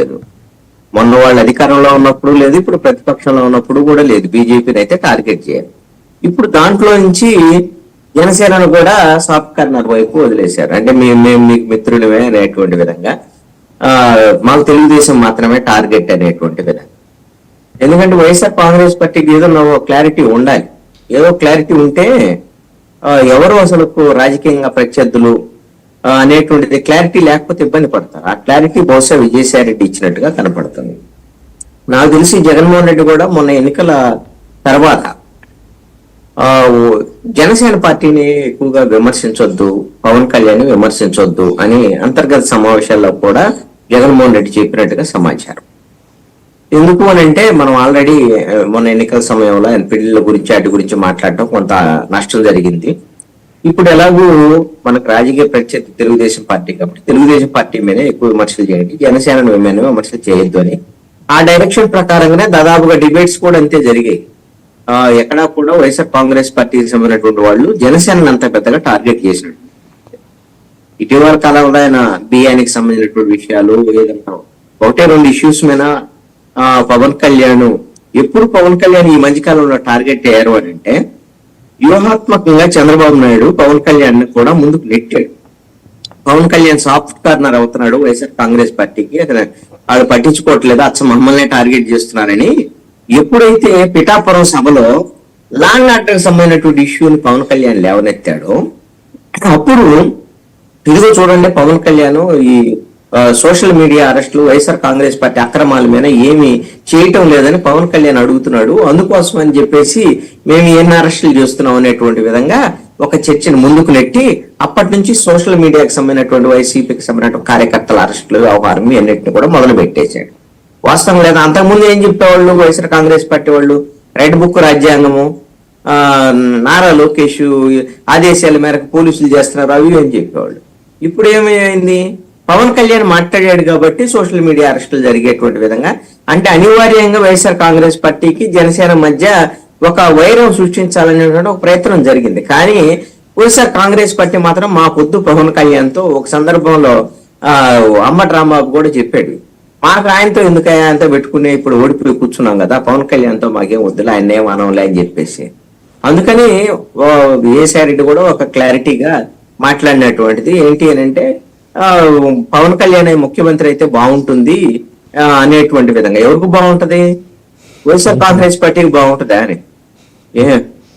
లేదు. మొన్న వాళ్ళు అధికారంలో ఉన్నప్పుడు లేదు, ఇప్పుడు ప్రతిపక్షంలో ఉన్నప్పుడు కూడా లేదు. బీజేపీని అయితే టార్గెట్ చేయాలి. ఇప్పుడు దాంట్లో నుంచి జనసేనను కూడా సాఫ్ట్ కార్నర్ వైపు వదిలేశారు. అంటే మేము మీకు మిత్రులమే అనేటువంటి విధంగా, మాకు తెలుగుదేశం మాత్రమే టార్గెట్ అనేటువంటి విధంగా. ఎందుకంటే వైఎస్ఆర్ కాంగ్రెస్ పార్టీకి ఏదో క్లారిటీ ఉండాలి. ఏదో క్లారిటీ ఉంటే ఎవరు అసలు రాజకీయంగా ప్రత్యర్థులు అనేటువంటిది క్లారిటీ లేకపోతే ఇబ్బంది పడతారు. ఆ క్లారిటీ బహుశా విజయసాయి రెడ్డి ఇచ్చినట్టుగా కనపడుతుంది. నాకు తెలిసి జగన్మోహన్ రెడ్డి కూడా మొన్న ఎన్నికల తర్వాత జనసేన పార్టీని ఎక్కువగా విమర్శించొద్దు, పవన్ కళ్యాణ్ విమర్శించొద్దు అని అంతర్గత సమావేశాల్లో కూడా జగన్మోహన్ రెడ్డి చెప్పినట్టుగా సమాచారం. ఎందుకు అని అంటే, మనం ఆల్రెడీ మొన్న ఎన్నికల సమయంలో ఎన్పీడీల గురించి వాటి గురించి మాట్లాడటం కొంత నష్టం జరిగింది. ఇప్పుడు ఎలాగూ మనకు రాజకీయ ప్రత్యర్థి తెలుగుదేశం పార్టీ కాబట్టి తెలుగుదేశం పార్టీ మీద ఎక్కువ విమర్శలు చేయండి, జనసేన మీద విమర్శలు చేయొద్దు అని ఆ డైరెక్షన్ ప్రకారంగానే దాదాపుగా డిబేట్స్ కూడా అంతే జరిగాయి. ఎక్కడా కూడా వైఎస్ఆర్ కాంగ్రెస్ పార్టీకి సంబంధించినటువంటి వాళ్ళు జనసేనను అంత పెద్దగా టార్గెట్ చేసినట్టు. ఇటీవల కాలంలో ఆయన బియ్యానికి సంబంధించినటువంటి విషయాలు ఏదంటే ఒకటే రెండు ఇష్యూస్ మీద పవన్ కళ్యాణ్ ఎప్పుడు పవన్ కళ్యాణ్ ఈ మధ్య కాలంలో టార్గెట్ అయ్యారు అని అంటే, వ్యూహాత్మకంగా చంద్రబాబు నాయుడు పవన్ కళ్యాణ్ కూడా ముందుకు నెట్టాడు. పవన్ కళ్యాణ్ సాఫ్ట్ కార్నర్ అవుతున్నాడు వైఎస్ఆర్ కాంగ్రెస్ పార్టీకి, అతను వాళ్ళు పట్టించుకోవట్లేదు, అచ్చ మమ్మల్ని టార్గెట్ చేస్తున్నారని ఎప్పుడైతే పిఠాపురం సభలో లా అండ్ ఆర్డర్ సంబంధించినటువంటి ఇష్యూని పవన్ కళ్యాణ్ లేవనెత్తాడో, అప్పుడు ఇదిగో చూడండి పవన్ కళ్యాణ్ ఈ సోషల్ మీడియా అరెస్టులు, వైఎస్ఆర్ కాంగ్రెస్ పార్టీ అక్రమాల మీద ఏమి చేయటం లేదని పవన్ కళ్యాణ్ అడుగుతున్నాడు, అందుకోసం అని చెప్పేసి మేము ఎన్ని అరెస్టులు చేస్తున్నాం అనేటువంటి విధంగా ఒక చర్చను ముందుకు నెట్టి అప్పటి నుంచి సోషల్ మీడియాకి సంబంధించినటువంటి వైసీపీకి సంబంధించిన కార్యకర్తల అరెస్టులు వ్యవహారం అన్నింటినీ కూడా మొదలు పెట్టేశాడు. వాస్తవం లేదా? అంతకుముందు ఏం చెప్పేవాళ్ళు వైఎస్ఆర్ కాంగ్రెస్ పార్టీ వాళ్ళు, రెడ్ బుక్ రాజ్యాంగము, నారా లోకేష్ ఆదేశాల మేరకు పోలీసులు చేస్తున్నారు, అవి ఏం చెప్పేవాళ్ళు. ఇప్పుడు ఏమైంది? పవన్ కళ్యాణ్ మాట్లాడాడు కాబట్టి సోషల్ మీడియా అరెస్టులు జరిగేటువంటి విధంగా, అంటే అనివార్యంగా వైఎస్ఆర్ కాంగ్రెస్ పార్టీకి జనసేన మధ్య ఒక వైరం సృష్టించాలనేటువంటి ఒక ప్రయత్నం జరిగింది. కానీ వైఎస్ఆర్ కాంగ్రెస్ పార్టీ మాత్రం మా పొద్దు పవన్ కళ్యాణ్ తో ఒక సందర్భంలో అంబటి రాంబాబు కూడా చెప్పాడు, మాకు ఆయనతో ఎందుకు ఆయనతో పెట్టుకునే, ఇప్పుడు ఓడిపోయి కూర్చున్నాం కదా, పవన్ కళ్యాణ్ తో మాకేం వద్దులే, ఆయన ఏం అనవులే అని చెప్పేసి. అందుకని విజయసాయి రెడ్డి కూడా ఒక క్లారిటీగా మాట్లాడినటువంటిది ఏంటి అని అంటే, పవన్ కళ్యాణ్ ముఖ్యమంత్రి అయితే బాగుంటుంది అనేటువంటి విధంగా. ఎవరికి బాగుంటది? వైఎస్ఆర్ కాంగ్రెస్ పార్టీకి బాగుంటుందా అని.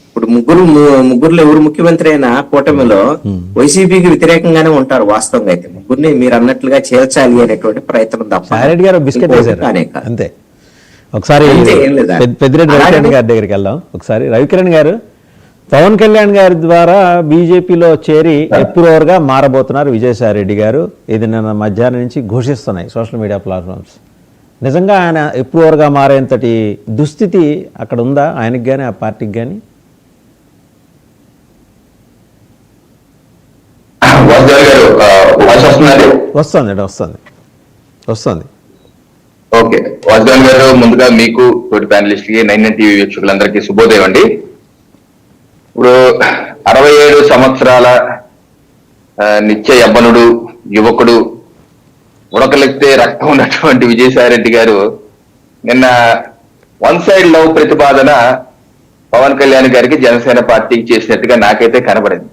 ఇప్పుడు ముగ్గురులో ఎవరు ముఖ్యమంత్రి అయినా కూటమిలో వైసీపీకి వ్యతిరేకంగానే ఉంటారు. వాస్తవంగా అయితే ముగ్గురిని మీరు అన్నట్లుగా చేర్చాలి అనేటువంటి ప్రయత్నం తప్ప అంతే. ఒకసారి పెద్దిరెడ్డి రవికిరణ్ గారి దగ్గరికి వెళ్దాం. ఒకసారి రవికిరణ్ గారు, పవన్ కళ్యాణ్ గారి ద్వారా బీజేపీలో చేరి ఎప్రూవర్గా మారబోతున్నారు విజయసాయి రెడ్డి గారు. ఇది నిన్న మధ్యాహ్నం నుంచి ఘోషిస్తున్నాయి సోషల్ మీడియా ప్లాట్ఫామ్స్. నిజంగా ఆయన ఎప్రూవర్గా మారేంతటి దుస్థితి అక్కడ ఉందా ఆయనకి కానీ ఆ పార్టీకి కానీ? వస్తుంది వస్తుంది. ఓకే, వాజ్దాన్ గారు, ముందుగా మీకు తోటి ప్యానలిస్ట్ కి 99 టీవీ వీక్షకులందరికీ శుభోదయం అండి. ఇప్పుడు 67 సంవత్సరాల నిత్య యవ్వనుడు, యువకుడు, ఉడకలెక్తే రక్తం ఉన్నటువంటి విజయసాయి రెడ్డి గారు నిన్న వన్ సైడ్ లవ్ ప్రతిపాదన పవన్ కళ్యాణ్ గారికి జనసేన పార్టీకి చేసినట్టుగా నాకైతే కనబడింది.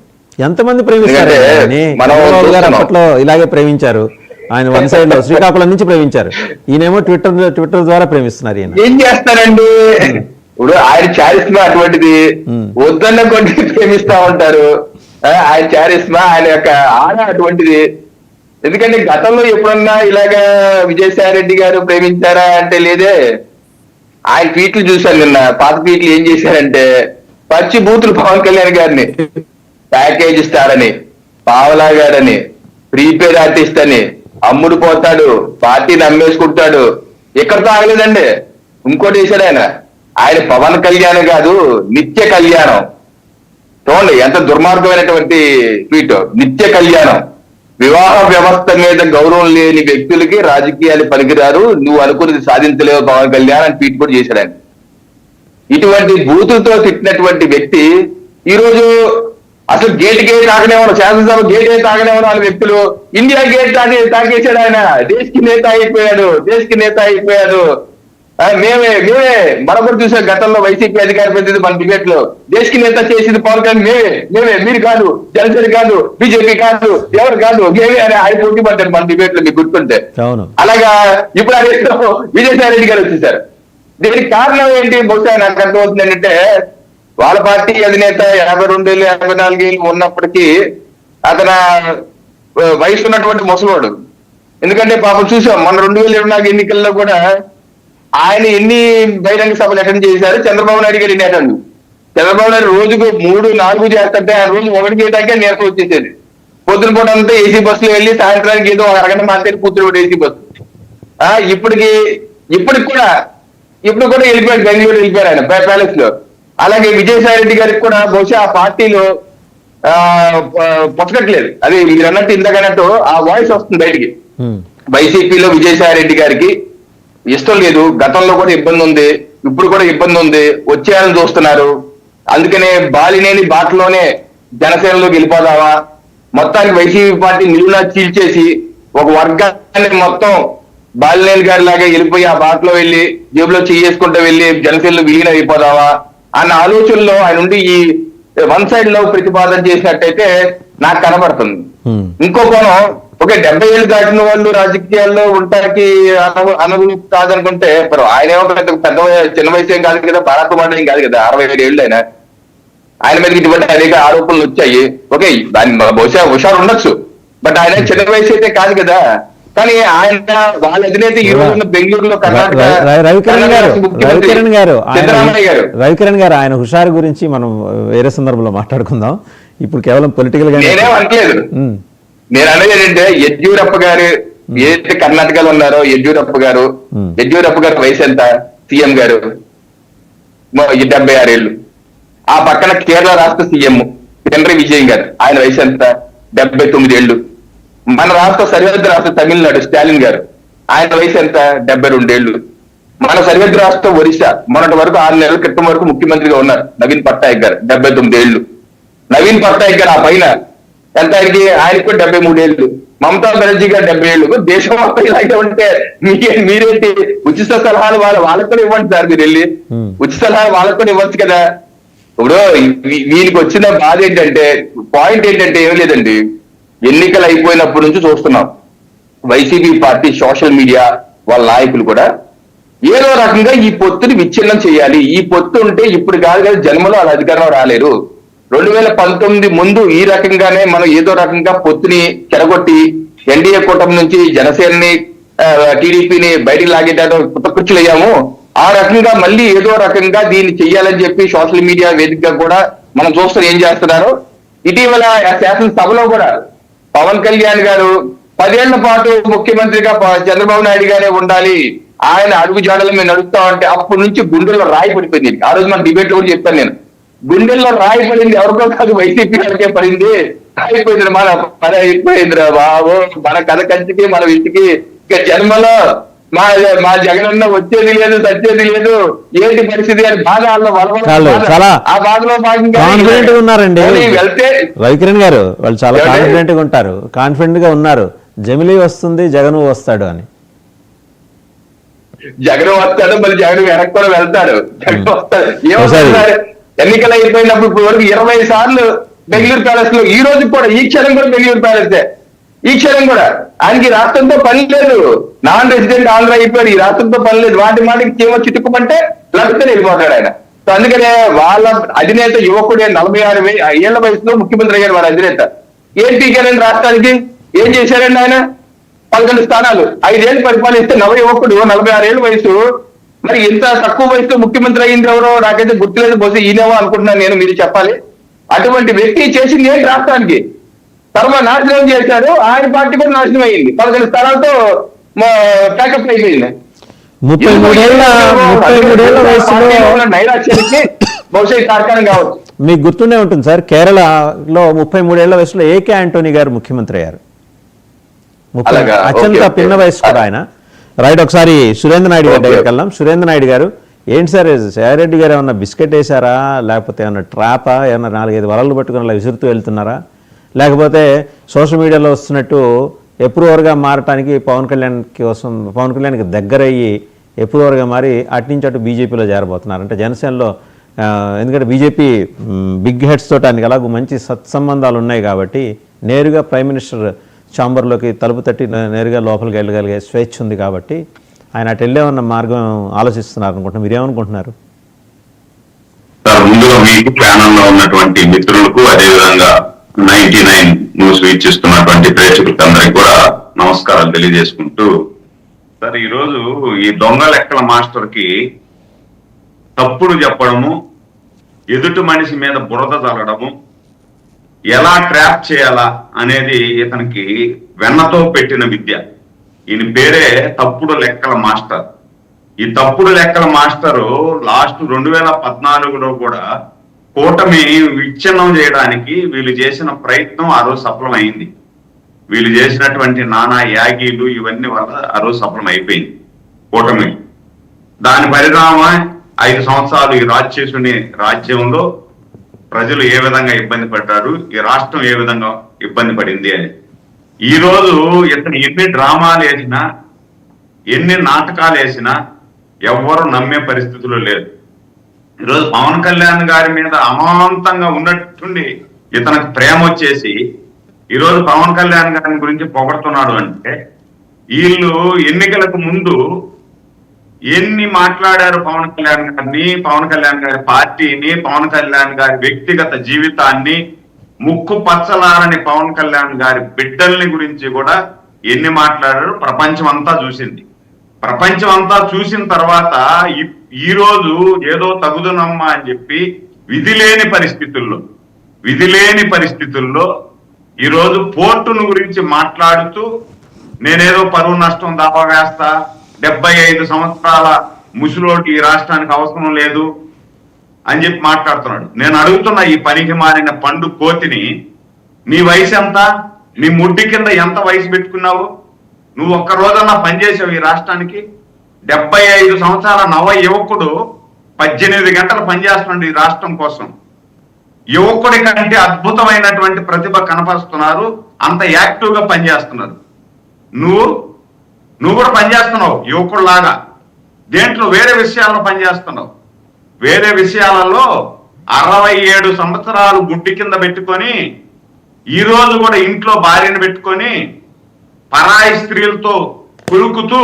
ఎంతమంది ప్రేమిస్తారు? అప్పట్లో ఇలాగే ప్రేమించారు ఆయన, వన్ సైడ్ లో శ్రీకాకుళం నుంచి ప్రేమించారు. ఈయనేమో ట్విట్టర్ ద్వారా ప్రేమిస్తున్నారు. ఈయన ఏం చేస్తారండి? ఇప్పుడు ఆయన చారిస్మా అటువంటిది, వద్దన్న కొన్ని ప్రేమిస్తా ఉంటారు. ఆయన చారిస్మా, ఆయన యొక్క ఆడ అటువంటిది. ఎందుకంటే గతంలో ఎప్పుడన్నా ఇలాగా విజయసాయి రెడ్డి గారు ప్రేమించారా అంటే లేదే. ఆయన ట్వీట్లు చూశాను నిన్న, పాత ట్వీట్లు ఏం చేశారంటే, పచ్చి బూతులు పవన్ కళ్యాణ్ గారిని ప్యాకేజ్ స్టార్ అని, పావలా గారని, ప్రీపేడ్ ఆర్టిస్ట్ అని, అమ్ముడు పోతాడు, పార్టీని అమ్మేసుకుంటాడు. ఎక్కడితో ఆగలేదండి, ఇంకోటి వేశాడు ఆయన. ఆయన పవన్ కళ్యాణ్ కాదు, నిత్య కళ్యాణం. చూడండి ఎంత దుర్మార్గమైనటువంటి ట్వీట్. నిత్య కళ్యాణం. వివాహ వ్యవస్థ మీద గౌరవం లేని వ్యక్తులకి రాజకీయాలు పనికిరారు, నువ్వు అనుకున్నది సాధించలేవు పవన్ కళ్యాణ్ అని ట్వీట్ కూడా చేశాడు ఆయన. ఇటువంటి బూతులతో తిట్టినటువంటి వ్యక్తి ఈరోజు అసలు గేట్ తాగనేవారు, శాసనసభ గేట్ తాగనేవారు వాళ్ళ వ్యక్తులు. ఇండియా గేట్ తాగేశాడు ఆయన. దేశకి నేత అయిపోయాడు. మేమే మరొకరు చూసాం గతంలో వైసీపీ అధికార ప్రతినిధి మన డిబేట్ లో. దేశకి నేత చేసింది పవన్ కళ్యాణ్ మేమే, మీరు కాదు, జనసేన కాదు, బీజేపీ కాదు, ఎవరు కాదు, మేమే అని ఆయన పోటీ పడ్డారు మన డిబేట్ లో, మీకు గుర్తుంటే. అలాగా ఇప్పుడు అదే విజయసాయి రెడ్డి గారు వచ్చేసారు. దీనికి కారణం ఏంటి? బహుశా నాకు అర్థమవుతుంది ఏంటంటే, వాళ్ళ పార్టీ అధినేత 52 ఏళ్ళు 54 ఏళ్ళు ఉన్నప్పటికీ అతను వయసు ఉన్నటువంటి ముసలోడు. ఎందుకంటే పాపం చూసాం మొన్న 2024 ఎన్నికల్లో కూడా ఆయన ఎన్ని బహిరంగ సభలు అటెండ్ చేశారు, చంద్రబాబు నాయుడు గారు ఎన్ని అటెండ్. చంద్రబాబు నాయుడు రోజుకు 3-4 చేస్తుంటే ఆయన రోజు 1 చేయడానికే నీరసం వచ్చేసేది. పొద్దున పూట అంతా ఏసీ బస్సులో వెళ్ళి సాయంత్రానికి ఏదో అరగంట మాట్లాడి కూర్చుని ఏసీ బస్సు. ఇప్పుడు కూడా వెళ్ళిపోయాడు, బెంగళూరు వెళ్ళిపోయారు ఆయన ప్యాలెస్ లో. అలాగే విజయసాయి రెడ్డి గారికి కూడా బహుశా ఆ పార్టీలో పొచ్చకట్లేదు. అది మీరు అన్నట్టు ఇందాకన్నట్టు ఆ వాయిస్ వస్తుంది బయటికి. వైసీపీలో విజయసాయి రెడ్డి గారికి ఇష్టం లేదు. గతంలో కూడా ఇబ్బంది ఉంది, ఇప్పుడు కూడా ఇబ్బంది ఉంది. వచ్చేయాలని చూస్తున్నారు. అందుకనే బాలినేని బాటలోనే జనసేనలోకి వెళ్ళిపోదామా, మొత్తానికి వైసీపీ పార్టీ నిలువునా చీల్చేసి ఒక వర్గాన్ని మొత్తం బాలినేని గారి లాగా వెళ్ళిపోయి ఆ బాటలో వెళ్ళి జేబులో చేసుకుంటూ వెళ్ళి జనసేనలో విలీనం అయిపోదామా అన్న ఆలోచనలో ఆయన ఉండి ఈ వన్ సైడ్ లో ప్రతిపాదన చేసినట్టయితే నాకు కనబడుతుంది. ఇంకో కోణం, ఓకే 70 ఏళ్ళు దాటిన వాళ్ళు రాజకీయాల్లో ఉండటానికి అనుభవం కాదనుకుంటే, ఆయన ఏమో పెద్ద చిన్న వయసు ఏం కాదు కదా, భారత మాట ఏం కాదు కదా, 67 ఏళ్ళు ఆయన మీద ఇటువంటి అనేక ఆరోపణలు వచ్చాయి. ఓకే దాని బహుశా హుషారు ఉండొచ్చు, బట్ ఆయన చిన్న వయసు అయితే కాదు కదా. కానీ ఆయన వాళ్ళ అధినేత ఈ రోజున బెంగళూరులో రవికిరణ్ గారు ఆయన హుషారు గురించి మనం వేరే సందర్భంలో మాట్లాడుకుందాం. ఇప్పుడు కేవలం పొలిటికల్ గా నేనేం అనట్లేదు. నేను అనేది ఏంటంటే యడ్యూరప్ప గారు ఏదైతే కర్ణాటకలో ఉన్నారో, యడ్యూరప్ప గారు వయసు ఎంత? సీఎం గారు 76 ఏళ్ళు. ఆ పక్కన కేరళ రాష్ట్ర సీఎం పినరయి విజయన్ గారు, ఆయన వయసు ఎంత? 79 ఏళ్ళు. మన రాష్ట్ర సరిహద్దు రాష్ట్ర తమిళనాడు స్టాలిన్ గారు, ఆయన వయసు ఎంత? 72 ఏళ్ళు. మన సరిహద్దు రాష్ట్రం ఒరిస్సా మొన్నటి వరకు 6 నెలల క్రితం వరకు ముఖ్యమంత్రిగా ఉన్నారు నవీన్ పట్నాయక్ గారు, 79 ఏళ్ళు. నవీన్ పట్నాయక్ గారు ఆ పైన ఎంత? ఆయనకు కూడా 73 ఏళ్ళు. మమతా బెనర్జీ గారు 70 ఏళ్ళు. దేశం మొత్తం ఇలాగే ఉంటే మీరేంటి ఉచిత సలహాలు వాళ్ళకు కూడా ఇవ్వండి సార్. మీరు వెళ్ళి ఉచిత సలహాలు వాళ్ళకు కూడా ఇవ్వచ్చు కదా. ఇప్పుడు వీళ్ళకి వచ్చిన బాధ ఏంటంటే, పాయింట్ ఏంటంటే ఏం లేదండి, ఎన్నికలు అయిపోయినప్పటి నుంచి చూస్తున్నాం వైసీపీ పార్టీ సోషల్ మీడియా వాళ్ళ నాయకులు కూడా ఏదో రకంగా ఈ పొత్తుని విచ్ఛిన్నం చేయాలి. ఈ పొత్తు ఉంటే ఇప్పుడు కాదు కదా జన్మలో వాళ్ళ అధికారంలో రాలేరు. 2019 ముందు ఈ రకంగానే మనం ఏదో రకంగా పొత్తుని చెరగొట్టి ఎన్డీఏ కూటమి నుంచి జనసేనని టీడీపీని బయటికి లాగేటట్టు కుతకృచ్చులయ్యాము. ఆ రకంగా మళ్ళీ ఏదో రకంగా దీన్ని చెయ్యాలని చెప్పి సోషల్ మీడియా వేదికగా కూడా మనం చూస్తాం ఏం చేస్తున్నారు. ఇటీవల శాసనసభలో కూడా పవన్ కళ్యాణ్ గారు 10 ఏళ్ల పాటు ముఖ్యమంత్రిగా చంద్రబాబు నాయుడు గారే ఉండాలి, ఆయన అడుగు జాడలు మేము నడుస్తామంటే అప్పటి నుంచి గుండెల్లో రాయి పడిపోయింది. ఆ రోజు మన డిబేట్ లో కూడా చెప్పాను నేను, గుండెల్లో రాయి పడింది ఎవరికో కాదు, వైసీపీ గారికే పడింది. అయిపోయింది మన పని అయిపోయిందిరా బాబు, మన కథ కంచికి మన ఇంటికి ఇక జన్మలో మా జగనన్న వచ్చేది లేదు, సచ్చేది లేదు, ఏంటి పరిస్థితి అని బాగా ఆ బాధలో కాన్ఫిడెంట్ గా ఉన్నారండి వెళ్తే. రవికిరణ్ గారు వాళ్ళు చాలా కాన్ఫిడెంట్ గా ఉంటారు, కాన్ఫిడెంట్ గా ఉన్నారు, జమిలీ వస్తుంది జగన్ వస్తాడు అని. జగన్ వస్తాడు, మళ్ళీ జగన్ వెనక్కి కూడా వెళ్తాడు. జగన్ వస్తాడు ఏమవుతారు, ఎన్నికలు అయిపోయినప్పుడు ఇప్పుడు వరకు 20 సార్లు బెంగళూరు ప్యాలెస్ లో, ఈ రోజు కూడా ఈ క్షణం కూడా బెంగళూరు ప్యాలెస్, ఈ క్షణం కూడా ఆయనకి రాష్ట్రంతో పని లేదు, నాన్ రెసిడెంట్ ఆంధ్ర అయిపోయాడు, ఈ రాష్ట్రంతో పని లేదు, మాటికి చీమ చిట్టుకుమంటే లభిస్తూనే వెళ్ళిపోతాడు ఆయన. సో అందుకనే వాళ్ళ అధినేత యువకుడే 46 ఏళ్ల వయసులో ముఖ్యమంత్రి అయ్యారు వాళ్ళ అధినేత. ఏం పీకారండి రాష్ట్రానికి, ఏం చేశారండి ఆయన? 11 స్థానాలు 5 ఏళ్ళు పరిపాలిస్తే నవ యువకుడు 46 ఏళ్ళ వయసు, మరి ఇంత తక్కువ వయసులో ముఖ్యమంత్రి అయింది ఎవరో నాకైతే గుర్తులేదు, బహుశా ఈయనేమో అనుకుంటున్నాను నేను, మీరు చెప్పాలి. అటువంటి వ్యక్తి చేసింది ఏంటి రాష్ట్రానికి? నాశనం చేశారు, ఆయన పార్టీ కూడా నాశనం అయింది, 11 స్థానాలతో ప్యాకప్ అయిపోయింది. 33 ఏళ్ల వయసులో నైరాశ్యానికి బహుశా కారణం కావచ్చు. మీకు గుర్తుండే ఉంటుంది సార్, కేరళలో 33 ఏళ్ల వయసులో ఏకే ఆంటోనీ గారు ముఖ్యమంత్రి అయ్యారు. అత్యంత పిన్న వయసు కూడా ఆయన. రైట్, ఒకసారి సురేంద్ర నాయుడు గారి దగ్గరికి వెళ్దాం. సురేంద్ర నాయుడు గారు, ఏంటి సార్ జయారెడ్డి గారు ఏమన్నా బిస్కెట్ వేసారా, లేకపోతే ఏమన్నా ట్రాపా, ఏమన్నా 4-5 వలలు పట్టుకుని అలా విసురుతూ వెళ్తున్నారా, లేకపోతే సోషల్ మీడియాలో వస్తున్నట్టు అప్రూవర్గా మారటానికి పవన్ కళ్యాణ్కి దగ్గరయ్యి అప్రూవర్గా మారి అటు నుంచి అటు బీజేపీలో చేరబోతున్నారు అంటే జనసేనలో. ఎందుకంటే బీజేపీ బిగ్ హెడ్స్ తోటి ఆయనకి అలాగూ మంచి సత్సంబంధాలు ఉన్నాయి కాబట్టి నేరుగా ప్రైమ్ మినిస్టర్ ఛాంబర్లోకి తలుపు తట్టి నేరుగా లోపలికి వెళ్ళగలిగే స్వేచ్ఛ ఉంది కాబట్టి ఆయన అటు వెళ్ళే ఉన్న మార్గం ఆలోచిస్తున్నారు అనుకుంటున్నారు. మీరేమనుకుంటున్నారు? ముందుగా మీకు ఛానల్లో ఉన్నటువంటి మిత్రులకు, అదేవిధంగా 99 న్యూస్ వీక్షిస్తున్నటువంటి ప్రేక్షకులకు అందరికీ కూడా నమస్కారాలు తెలియజేసుకుంటూ, సార్ ఈరోజు ఈ దొంగ లెక్కల మాస్టర్ కి తప్పుడు చెప్పడము, ఎదుటి మనిషి మీద బురద చల్లడము, ఎలా ట్రాప్ చేయాలా అనేది ఇతనికి వెన్నతో పెట్టిన విద్య. ఈయన పేరే తప్పుడు లెక్కల మాస్టర్. ఈ తప్పుడు లెక్కల మాస్టరు లాస్ట్ 2014లో కూడా కూటమి విచ్ఛిన్నం చేయడానికి వీళ్ళు చేసిన ప్రయత్నం ఆ రోజు సఫలమైంది. వీళ్ళు చేసినటువంటి నానా యాగీలు ఇవన్నీ వల్ల ఆ రోజు సఫలం అయిపోయింది కూటమి. దాని పరిణామం 5 సంవత్సరాలు ఈ రాక్షసుని రాజ్యంలో ప్రజలు ఏ విధంగా ఇబ్బంది పడ్డారు, ఈ రాష్ట్రం ఏ విధంగా ఇబ్బంది పడింది అని. ఈ రోజు ఇతను ఎన్ని డ్రామాలు వేసినా, ఎన్ని నాటకాలు వేసినా ఎవ్వరూ నమ్మే పరిస్థితుల్లో లేదు. ఈరోజు పవన్ కళ్యాణ్ గారి మీద అమాంతంగా ఉన్నట్టుండి ఇతనికి ప్రేమ వచ్చేసి ఈరోజు పవన్ కళ్యాణ్ గారి గురించి పొగడుతున్నాడు అంటే, వీళ్ళు ఎన్నికలకు ముందు ఎన్ని మాట్లాడారు పవన్ కళ్యాణ్ గారిని, పవన్ కళ్యాణ్ గారి పార్టీని, పవన్ కళ్యాణ్ గారి వ్యక్తిగత జీవితాన్ని, ముక్కు పచ్చలారని పవన్ కళ్యాణ్ గారి బిడ్డల్ని గురించి కూడా ఎన్ని మాట్లాడారు ప్రపంచం అంతా చూసింది. ప్రపంచం అంతా చూసిన తర్వాత ఈ రోజు ఏదో తగుదునమ్మా అని చెప్పి విధి లేని పరిస్థితుల్లో ఈరోజు పోర్టును గురించి మాట్లాడుతూ నేనేదో పరువు నష్టం దావా వేస్తా, 75 సంవత్సరాల ముసలోటి ఈ రాష్ట్రానికి అవసరం లేదు అని చెప్పి మాట్లాడుతున్నాడు. నేను అడుగుతున్నా ఈ పనికి మారిన పండు కోతిని, నీ వయసు ఎంత? నీ ముడ్డి కింద ఎంత వయసు పెట్టుకున్నావు? నువ్వు ఒక్క రోజన్నా పనిచేసావు ఈ రాష్ట్రానికి? 75 సంవత్సరాల నవ యువకుడు 18 గంటలు పనిచేస్తున్నాడు ఈ రాష్ట్రం కోసం. యువకుడి కంటే అద్భుతమైనటువంటి ప్రతిభ కనపరుస్తున్నారు, అంత యాక్టివ్ గా పనిచేస్తున్నారు. నువ్వు కూడా పనిచేస్తున్నావు యువకుడిలాగా. దేంట్లో వేరే విషయాల్లో పనిచేస్తున్నావు. వేరే విషయాలలో 67 సంవత్సరాలు గుడ్డి కింద పెట్టుకొని ఈ రోజు కూడా ఇంట్లో భార్యను పెట్టుకొని పరాయి స్త్రీలతో కులుకుతూ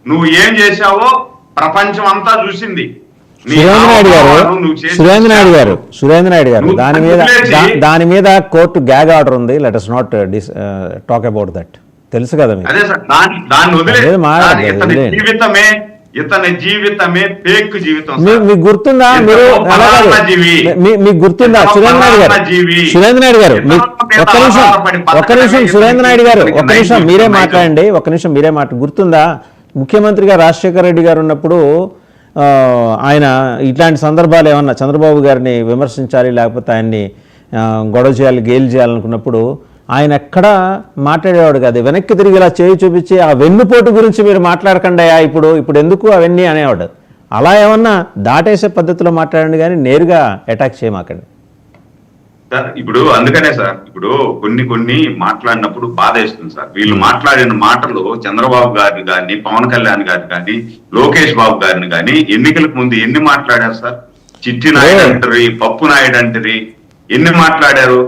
నువ్వు ఏం చేశావో ప్రపంచం అంతా చూసింది. సురేంద్రనాయుడు గారు దాని మీద కోర్టు గ్యాగ్ ఆర్డర్ ఉంది. Let us not talk about that. తెలుసు కదా మీకు? అదే సార్, దాన్ని ఇతని జీవితమే ఫేక్ జీవితం. మీకు గుర్తుందా? మీకు గుర్తుందా సురేంద్రనాయుడు గారు ఒక్క నిమిషం సురేంద్రనాయుడు గారు ఒక్క నిమిషం మీరే మాట్లాడండి. గుర్తుందా ముఖ్యమంత్రిగా రాజశేఖర రెడ్డి గారు ఉన్నప్పుడు ఆయన ఇట్లాంటి సందర్భాలు ఏమన్నా చంద్రబాబు గారిని విమర్శించాలి, లేకపోతే ఆయన్ని గొడవ చేయాలి, గేలు చేయాలనుకున్నప్పుడు ఆయన ఎక్కడా మాట్లాడేవాడు కాదు. వెనక్కి తిరిగి ఇలా చేయి చూపించి ఆ వెన్నుపోటు గురించి మీరు మాట్లాడకండి ఇప్పుడు ఎందుకు అవన్నీ అనేవాడు. అలా ఏమన్నా దాటేసే పద్ధతిలో మాట్లాడండి కానీ నేరుగా అటాక్ చేయమాకండి సార్. ఇప్పుడు అందుకనే సార్, ఇప్పుడు కొన్ని మాట్లాడినప్పుడు బాధ వేస్తుంది సార్. వీళ్ళు మాట్లాడిన మాటలు చంద్రబాబు గారిని కానీ, పవన్ కళ్యాణ్ గారిని కానీ, లోకేష్ బాబు గారిని కానీ ఎన్నికలకు ముందు ఎన్ని మాట్లాడారు సార్? చిట్టి నాయుడు అంటారు, పప్పు నాయుడు అంటారు, ఎన్ని మాట్లాడారు?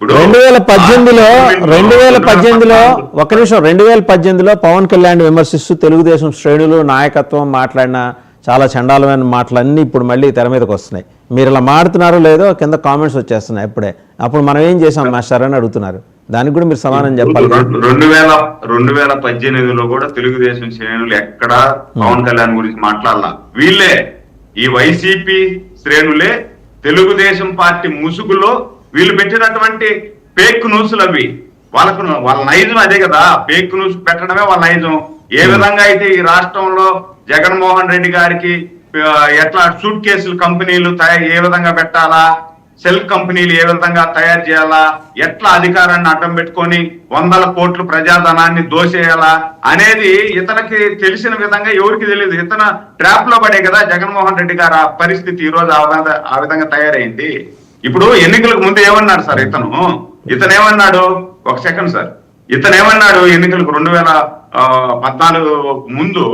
2018లో పవన్ కళ్యాణ్ విమర్శిస్తూ తెలుగుదేశం శ్రేణులు నాయకత్వం మాట్లాడిన చాలా చండాలమైన మాటలన్నీ ఇప్పుడు మళ్ళీ తెర మీదకి వస్తున్నాయి. మీరు ఇలా మాడుతున్నారో లేదో కింద కామెంట్స్ వచ్చేస్తున్నాయి. అప్పుడు మనం ఏం చేసాం మాస్టర్ అని అడుగుతున్నారు. దానికి కూడా మీరు సమాధానం చెప్పాలి. 2018లో కూడా తెలుగుదేశం శ్రేణులు ఎక్కడా పవన్ కళ్యాణ్ గురించి మాట్లాడాల. వీళ్ళే ఈ వైసీపీ శ్రేణులే తెలుగుదేశం పార్టీ ముసుగులో వీళ్ళు పెట్టినటువంటి ఫేక్ న్యూస్లు అవి. వాళ్ళ నైజం అదే కదా, ఫేక్ న్యూస్ పెట్టడమే వాళ్ళ నైజం. ఏ విధంగా అయితే ఈ రాష్ట్రంలో జగన్మోహన్ రెడ్డి గారికి ఎట్లా సూట్ కేసులు కంపెనీలు ఏ విధంగా పెట్టాలా, సెల్ కంపెనీలు ఏ విధంగా తయారు చేయాలా, ఎట్లా అధికారాన్ని అడ్డం పెట్టుకొని 100 కోట్లు ప్రజాధనాన్ని దోసేయాలా అనేది ఇతనికి తెలిసిన విధంగా ఎవరికి తెలియదు. ఇతను ట్రాప్ లో పడే కదా జగన్మోహన్ రెడ్డి గారు ఆ పరిస్థితి ఈ రోజు ఆ విధంగా తయారైంది. ఇప్పుడు ఎన్నికలకు ముందు ఏమన్నాడు సార్ ఇతను ఏమన్నాడు, ఒక సెకండ్ సార్, ఇతను ఏమన్నాడు ఎన్నికలకు 2014 ముందు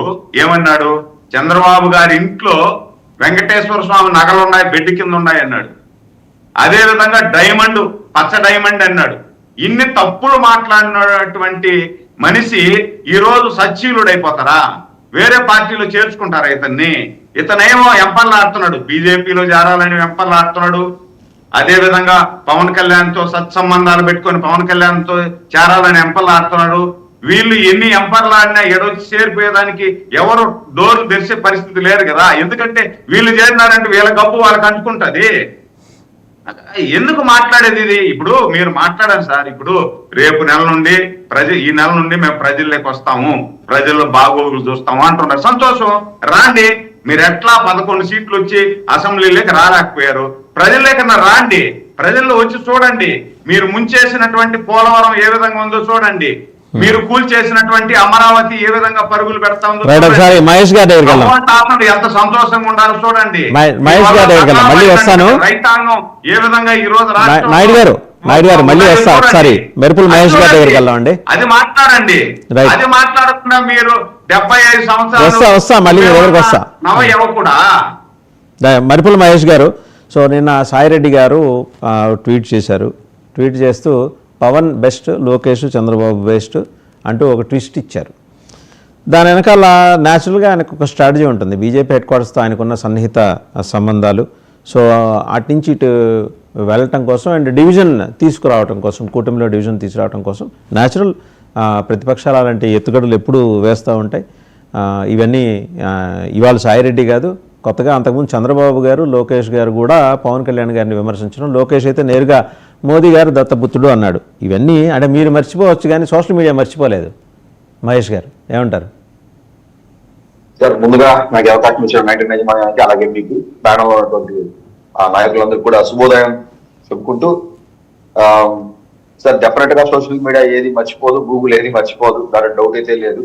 ఏమన్నాడు, చంద్రబాబు గారి ఇంట్లో వెంకటేశ్వర స్వామి నగలున్నాయి, బెడ్ కింద ఉన్నాయి అన్నాడు. అదే విధంగా డైమండ్, పచ్చ డైమండ్ అన్నాడు. ఇన్ని తప్పులు మాట్లాడినటువంటి మనిషి ఈ రోజు సచ్చీలుడైపోతారా? వేరే పార్టీలో చేర్చుకుంటారా ఇతన్ని? ఇతనేమో ఎంపర్లాడుతున్నాడు, బీజేపీలో చేరాలని ఎంపర్లాడుతున్నాడు. అదే విధంగా పవన్ కళ్యాణ్ తో సత్సంబంధాలు పెట్టుకొని పవన్ కళ్యాణ్ తో చేరాలని ఎంపర్లాడుతున్నాడు. వీళ్ళు ఎన్ని ఎంపర్లాడినా ఎడొచ్చి చేరిపోయేదానికి ఎవరు డోర్లు తెరిచే పరిస్థితి లేదు కదా. ఎందుకంటే వీళ్ళు చేరినారంటే వీళ్ళ గబ్బు వాళ్ళకి అంటుకుంటది. ఎందుకు మాట్లాడేది ఇది? ఇప్పుడు మీరు మాట్లాడారు సార్, ఇప్పుడు రేపు నెల నుండి ఈ నెల నుండి మేము ప్రజల్లోకి వస్తాము, ప్రజల్లో బాగోగులు చూస్తాము అంటున్నారు. సంతోషం, రాండి. మీరు ఎట్లా 11 సీట్లు వచ్చి అసెంబ్లీలోకి రాలేకపోయారు, ప్రజల్లోకన్నా రాండి, ప్రజల్లో వచ్చి చూడండి. మీరు ముంచేసినటువంటి పోలవరం ఏ విధంగా ఉందో చూడండి, మీరు కూల్చేసినటువంటి అమరావతి ఏ విధంగా పరుగులు పెడతా ఉందో మహేష్ గారి ఎంత సంతోషంగా ఉండాలో చూడండి. మహేష్ గారి మళ్ళీ వస్తాను. రైతాంగం ఏ విధంగా ఈ రోజు నాయుడు గారు మళ్ళీ వస్తా ఒకసారి మెరుపుల మహేష్ గారి దగ్గరికి వెళ్దాం అండి. అది మాట్లాడండి, అది మాట్లాడకుండా మీరు 75 సంవత్సరాలు వస్తా మళ్ళీ మీ దగ్గరకు వస్తా. కూడా మరుపుల మహేష్ గారు, సో నిన్న సాయిరెడ్డి గారు ట్వీట్ చేశారు. ట్వీట్ చేస్తూ పవన్ బెస్ట్, లోకేష్ చంద్రబాబు బెస్ట్ అంటూ ఒక ట్విస్ట్ ఇచ్చారు. దాని వెనకాల న్యాచురల్గా ఆయనకు ఒక స్ట్రాటజీ ఉంటుంది. బీజేపీ హెడ్ క్వార్టర్స్తో ఆయనకున్న సన్నిహిత సంబంధాలు. సో అటు నుంచి ఇటు వెళ్ళటం కోసం అండ్ డివిజన్ తీసుకురావటం కోసం, కూటమిలో డివిజన్ తీసుకురావటం కోసం న్యాచురల్ ప్రతిపక్షాలు అలాంటి ఎత్తుగడలు ఎప్పుడూ వేస్తూ ఉంటాయి. ఇవన్నీ ఇవాళ సాయిరెడ్డి కాదు, కొత్తగా అంతకుముందు చంద్రబాబు గారు, లోకేష్ గారు కూడా పవన్ కళ్యాణ్ గారిని విమర్శించడం, లోకేష్ అయితే నేరుగా మోదీ గారు దత్తపుత్రుడు అన్నాడు. ఇవన్నీ అంటే మీరు మర్చిపోవచ్చు కానీ సోషల్ మీడియా మర్చిపోలేదు. మహేష్ గారు ఏమంటారు? సార్, ముందుగా నాకు అవకాశం ఇచ్చిన 99 యజమానికి అలాగే మీకు మేడం ఉన్నటువంటి నాయకులందరూ కూడా శుభోదయం చెప్పుకుంటూ, సార్ డెఫినెట్ గా సోషల్ మీడియా ఏది మర్చిపోదు, గూగుల్ ఏది మర్చిపోదు, దాని డౌట్ అయితే లేదు.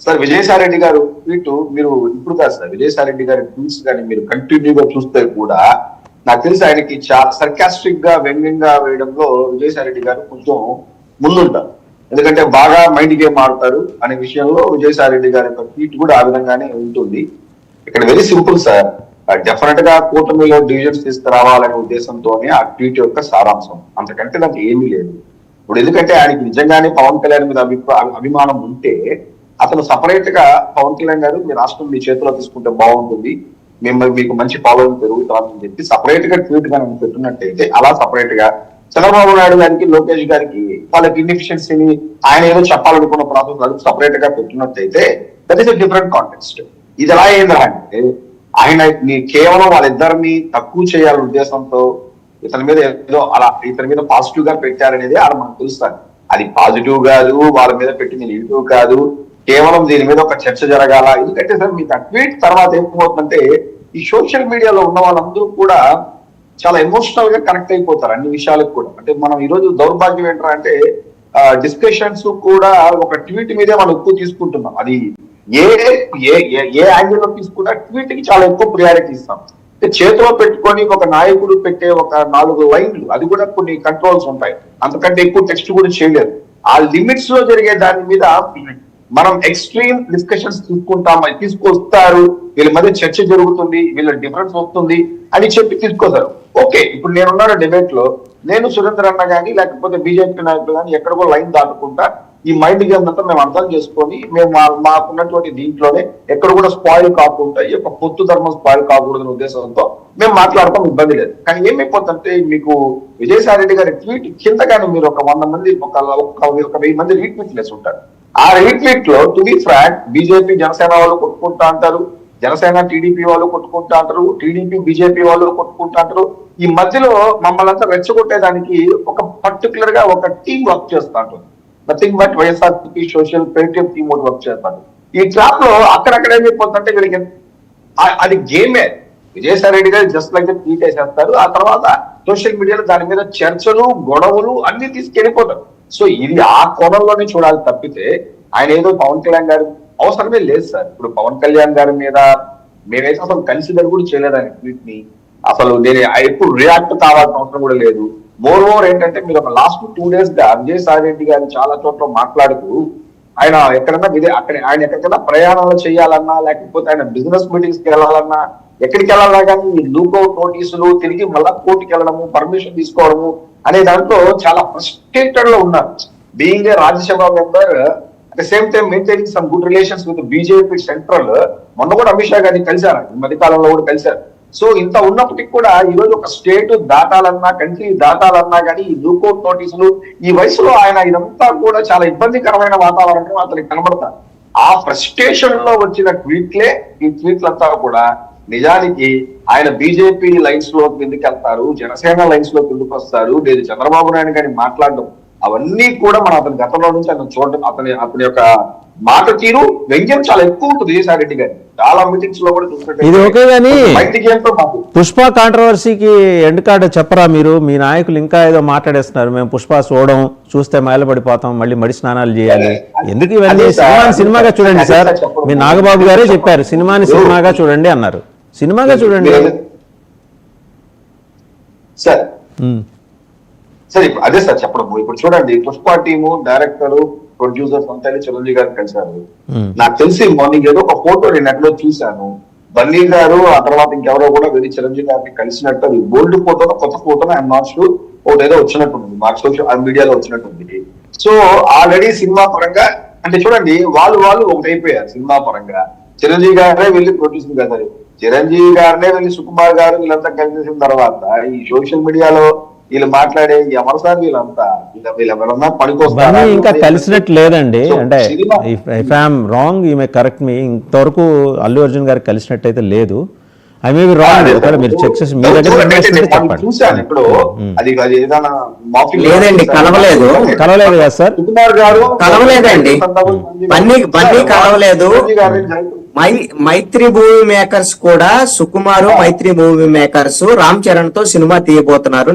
సార్ విజయసాయి రెడ్డి గారు ట్వీట్ మీరు ఇప్పుడు కాదు సార్, విజయసాయి రెడ్డి గారి ట్వీట్స్ కానీ మీరు కంటిన్యూగా చూస్తే కూడా నాకు తెలిసి ఆయనకి చాలా సర్కాస్టిక్ గా వ్యంగ్యంగా వేయడంలో విజయసాయి రెడ్డి గారు కొంచెం ముందుంటారు. ఎందుకంటే బాగా మైండ్ గేమ్ ఆడతారు అనే విషయంలో విజయసాయి రెడ్డి గారి యొక్క ట్వీట్ కూడా ఆ విధంగానే ఉంటుంది. ఇక్కడ వెరీ సింపుల్ సార్, డెఫినెట్ గా కూటమిలో డివిజన్స్ తీసుకురావాలనే ఉద్దేశంతోనే ఆ ట్వీట్ యొక్క సారాంశం, అంతకంటే నాకు ఏమీ లేదు. ఇప్పుడు ఎందుకంటే ఆయనకి నిజంగానే పవన్ కళ్యాణ్ మీద అభిమానం ఉంటే అతను సపరేట్ గా పవన్ కళ్యాణ్ గారు మీ రాష్ట్రం మీ చేతిలో తీసుకుంటే బాగుంటుంది, మీకు మంచి ఫాలోయింగ్ పెరుగుతామని చెప్పి సపరేట్ గా ట్వీట్ గా నేను పెట్టినట్టయితే, అలా సపరేట్ గా చంద్రబాబు నాయుడు గారికి, లోకేష్ గారికి వాళ్ళకి ఇన్ఎఫిషియన్సీని ఆయన ఏదో చెప్పాలనుకున్న ప్రాసెస్ సపరేట్ గా పెట్టినట్టయితే that is a different context. ఇది ఎలా అయిందంటే ఆయన కేవలం వాళ్ళిద్దరిని తక్కువ చేయాలనే ఉద్దేశంతో ఇతని మీద ఏదో అలా ఇతని మీద పాజిటివ్ గా పెట్టారనేది అలా మనకు తెలుస్తుంది. అది పాజిటివ్ కాదు, వాళ్ళ మీద పెట్టింది నెగిటివ్ కాదు, కేవలం దీని మీద ఒక చర్చ జరగాల. ఎందుకంటే సార్ మీకు ఆ ట్వీట్ తర్వాత ఏమవుతుందంటే ఈ సోషల్ మీడియాలో ఉన్న వాళ్ళందరూ కూడా చాలా ఎమోషనల్ గా కనెక్ట్ అయిపోతారు అన్ని విషయాలకు కూడా. అంటే మనం ఈ రోజు దౌర్భాగ్యం ఏంటంటే డిస్కషన్స్ కూడా ఒక ట్వీట్ మీదే మనం ఎక్కువ తీసుకుంటున్నాం. అది ఏ యాంగిల్ లో తీసుకున్నా ట్వీట్ కి చాలా ఎక్కువ ప్రియారిటీ ఇస్తాం. చేతిలో పెట్టుకొని ఒక నాయకుడు పెట్టే ఒక 4 లైన్లు, అది కూడా కొన్ని కంట్రోల్స్ ఉంటాయి, అంతకంటే ఎక్కువ టెక్స్ట్ కూడా చేయలేదు. ఆ లిమిట్స్ లో జరిగే దాని మీద మనం ఎక్స్ట్రీమ్ డిస్కషన్స్ తీసుకొస్తారు, వీళ్ళ మధ్య చర్చ జరుగుతుంది, వీళ్ళ డిఫరెన్స్ వస్తుంది అని చెప్పి తీసుకొస్తారు. ఓకే, ఇప్పుడు నేనున్నాను డిబేట్ లో, నేను సురేంద్ర అన్న కానీ లేకపోతే బీజేపీ నాయకులు కానీ ఎక్కడికో లైన్ దాటుకుంటా ఈ మైండ్ గేమ్ అంతా మేము అర్థం చేసుకొని మేము మాకున్నటువంటి దీంట్లోనే ఎక్కడ కూడా స్పాయిల్ కాకుండా ఈ యొక్క పొత్తు ధర్మం స్పాయిల్ కాకూడదనే ఉద్దేశంతో మేము మాట్లాడతాం, ఇబ్బంది లేదు. కానీ ఏమైపోతుంటే మీకు విజయసాయి రెడ్డి గారి ట్వీట్ కింద కానీ మీరు ఒక 100 మంది ఒక 1000 మంది రీట్వీట్ చేసి ఉంటారు. ఆ రీట్వీట్ లో to be frank BJP Janasena వాళ్ళు కొట్టుకుంటా అంటారు, జనసేన టీడీపీ వాళ్ళు కొట్టుకుంటా అంటారు, టీడీపీ బీజేపీ వాళ్ళు కొట్టుకుంటా అంటారు. ఈ మధ్యలో మమ్మల్ని అంతా రెచ్చగొట్టేదానికి ఒక పర్టికులర్ గా ఒక టీం వర్క్ చేస్తా ఉంటుంది. Nothing but YSRCP social creative team work చేస్తారు. ఈ ట్రాప్ లో అక్కడక్కడ ఏమైపోతుంటే వీళ్ళకి అది గేమే. విజయసాయి రెడ్డి గారు జస్ట్ లైక్ ట్వీట్ వేసేస్తారు. ఆ తర్వాత సోషల్ మీడియాలో దాని మీద చర్చలు, గొడవలు అన్ని తీసుకెళ్ళిపోతారు. సో ఇది ఆ కోణంలోనే చూడాలి తప్పితే ఆయన ఏదో పవన్ కళ్యాణ్ గారు అవసరమే లేదు సార్. ఇప్పుడు పవన్ కళ్యాణ్ గారి మీద మేమైతే అసలు కన్సిడర్ కూడా చేయలేదు ఆయన ట్వీట్ ని. అసలు నేను ఎప్పుడు రియాక్ట్ కావాల్సిన అవసరం కూడా లేదు. మోర్ ఓవర్ ఏంటంటే మీరు ఒక లాస్ట్ 2 days గా విజయసాయి రెడ్డి గారు చాలా చోట్ల మాట్లాడుతూ ఆయన ఎక్కడన్నా అక్కడ ఆయన ఎక్కడికైనా ప్రయాణాలు చేయాలన్నా, లేకపోతే ఆయన బిజినెస్ మీటింగ్స్ కి వెళ్ళాలన్నా, ఎక్కడికి వెళ్ళాలన్నా కానీ ఈ లూకౌట్ నోటీసులు, తిరిగి మళ్ళా కోర్టుకి వెళ్ళడము, పర్మిషన్ తీసుకోవడము అనే దాంట్లో చాలా ఫ్రస్ట్రేటెడ్ లో ఉన్నారు. Being a Rajya Sabha member at the same time maintaining some good relations with BJP central. మొన్న కూడా అమిత్ షా గారిని కలిశారు, ఈ మధ్య కాలంలో కూడా కలిశారు. సో ఇంత ఉన్నప్పటికీ కూడా ఈ రోజు ఒక స్టేట్ దాటాలన్నా, కంట్రీ దాటాలన్నా కానీ ఈ లూకౌట్ నోటీసులు, ఈ వయసులో ఆయన ఇదంతా కూడా చాలా ఇబ్బందికరమైన వాతావరణం అతనికి కనబడతారు. ఆ ఫ్రస్ట్రేషన్ లో వచ్చిన ఈ ట్వీట్లంతా కూడా నిజానికి ఆయన బీజేపీ లైన్స్ లో ఎందుకు వెళ్తారు, జనసేన లైన్స్ లో ఎందుకు వస్తారు, లేదు చంద్రబాబు నాయుడు గారిని మాట్లాడడం, అవన్నీ కూడా మనం అతని గతంలో నుంచి ఆయన చూడడం, అతని యొక్క మాట తీరు, వ్యంగ్యం చాలా ఎక్కువ ఉంటుంది విజయసాయి రెడ్డి గారి. చాలా మీటింగ్స్ లో కూడా ఇది ఓకే కానీ చూసినట్టు పుష్ప కాంట్రవర్సీకి ఎండ్ కార్డు చెప్పరా మీరు? మీ నాయకులు ఇంకా ఏదో మాట్లాడేస్తున్నారు, మేము పుష్ప చూస్తే మైలపడిపోతాం, మళ్ళీ మడి స్నానాలు చేయాలి. ఎందుకు ఇవన్నీ? సినిమాగా చూడండి సార్. మీ నాగబాబు గారే చెప్పారు, సినిమాగా చూడండి అన్నారు. సినిమాగా చూడండి సార్. సార్ అదే సార్ చెప్పడం. ఇప్పుడు చూడండి, పుష్ప టీము, డైరెక్టర్, ప్రొడ్యూసర్స్ అంతా చిరంజీవి గారిని కలిశారు. నాకు తెలిసి మార్నింగ్ ఏదో ఒక ఫోటో నేను ఎక్కడో చూశాను, బన్నీ గారు ఆ తర్వాత ఇంకెవరో కూడా వెళ్ళి చిరంజీవి గారిని కలిసినట్టు. అది ఓల్డ్ ఫోటోనో కొత్త ఫోటోనో ఐఎమ్ నాట్ షూర్, ఒకటి ఏదో వచ్చినట్టుంది, మా సోషల్ మీడియాలో వచ్చినట్టుంది. సో ఆల్రెడీ సినిమా పరంగా అంటే చూడండి, వాళ్ళు ఒకటైపోయారు సినిమా పరంగా. చిరంజీవి గారే వెళ్ళి ప్రొడ్యూసింగ్ చేశారు, చిరంజీవి గారినే వెళ్ళి సుకుమార్ గారు వీళ్ళంతా కలిసిన తర్వాత ఈ సోషల్ మీడియాలో వీళ్ళు మాట్లాడే ఎవరు సార్ వీళ్ళంతా? వీళ్ళెవరన్నా పనికొస్తారు ఇంకా కలిసినట్టు లేదండి. అంటే if I'm wrong you may correct me. ఇంతవరకు అల్లు అర్జున్ గారికి కలిసినట్టు అయితే లేదు. I may be wrong. మీరు చెక్ చేసి మీ దగ్గర చూసాను ఇప్పుడు. అది ఏదైనా లేదండి, కలవలేదు కదా సార్? సుకుమార్ గారు కలవలేదండి, బన్నీ కలవలేదు. మైత్రి మూవీ మేకర్స్ కూడా సుకుమారు, మైత్రి మూవీ మేకర్స్ రామ్ చరణ్ తో సినిమా తీయబోతున్నారు.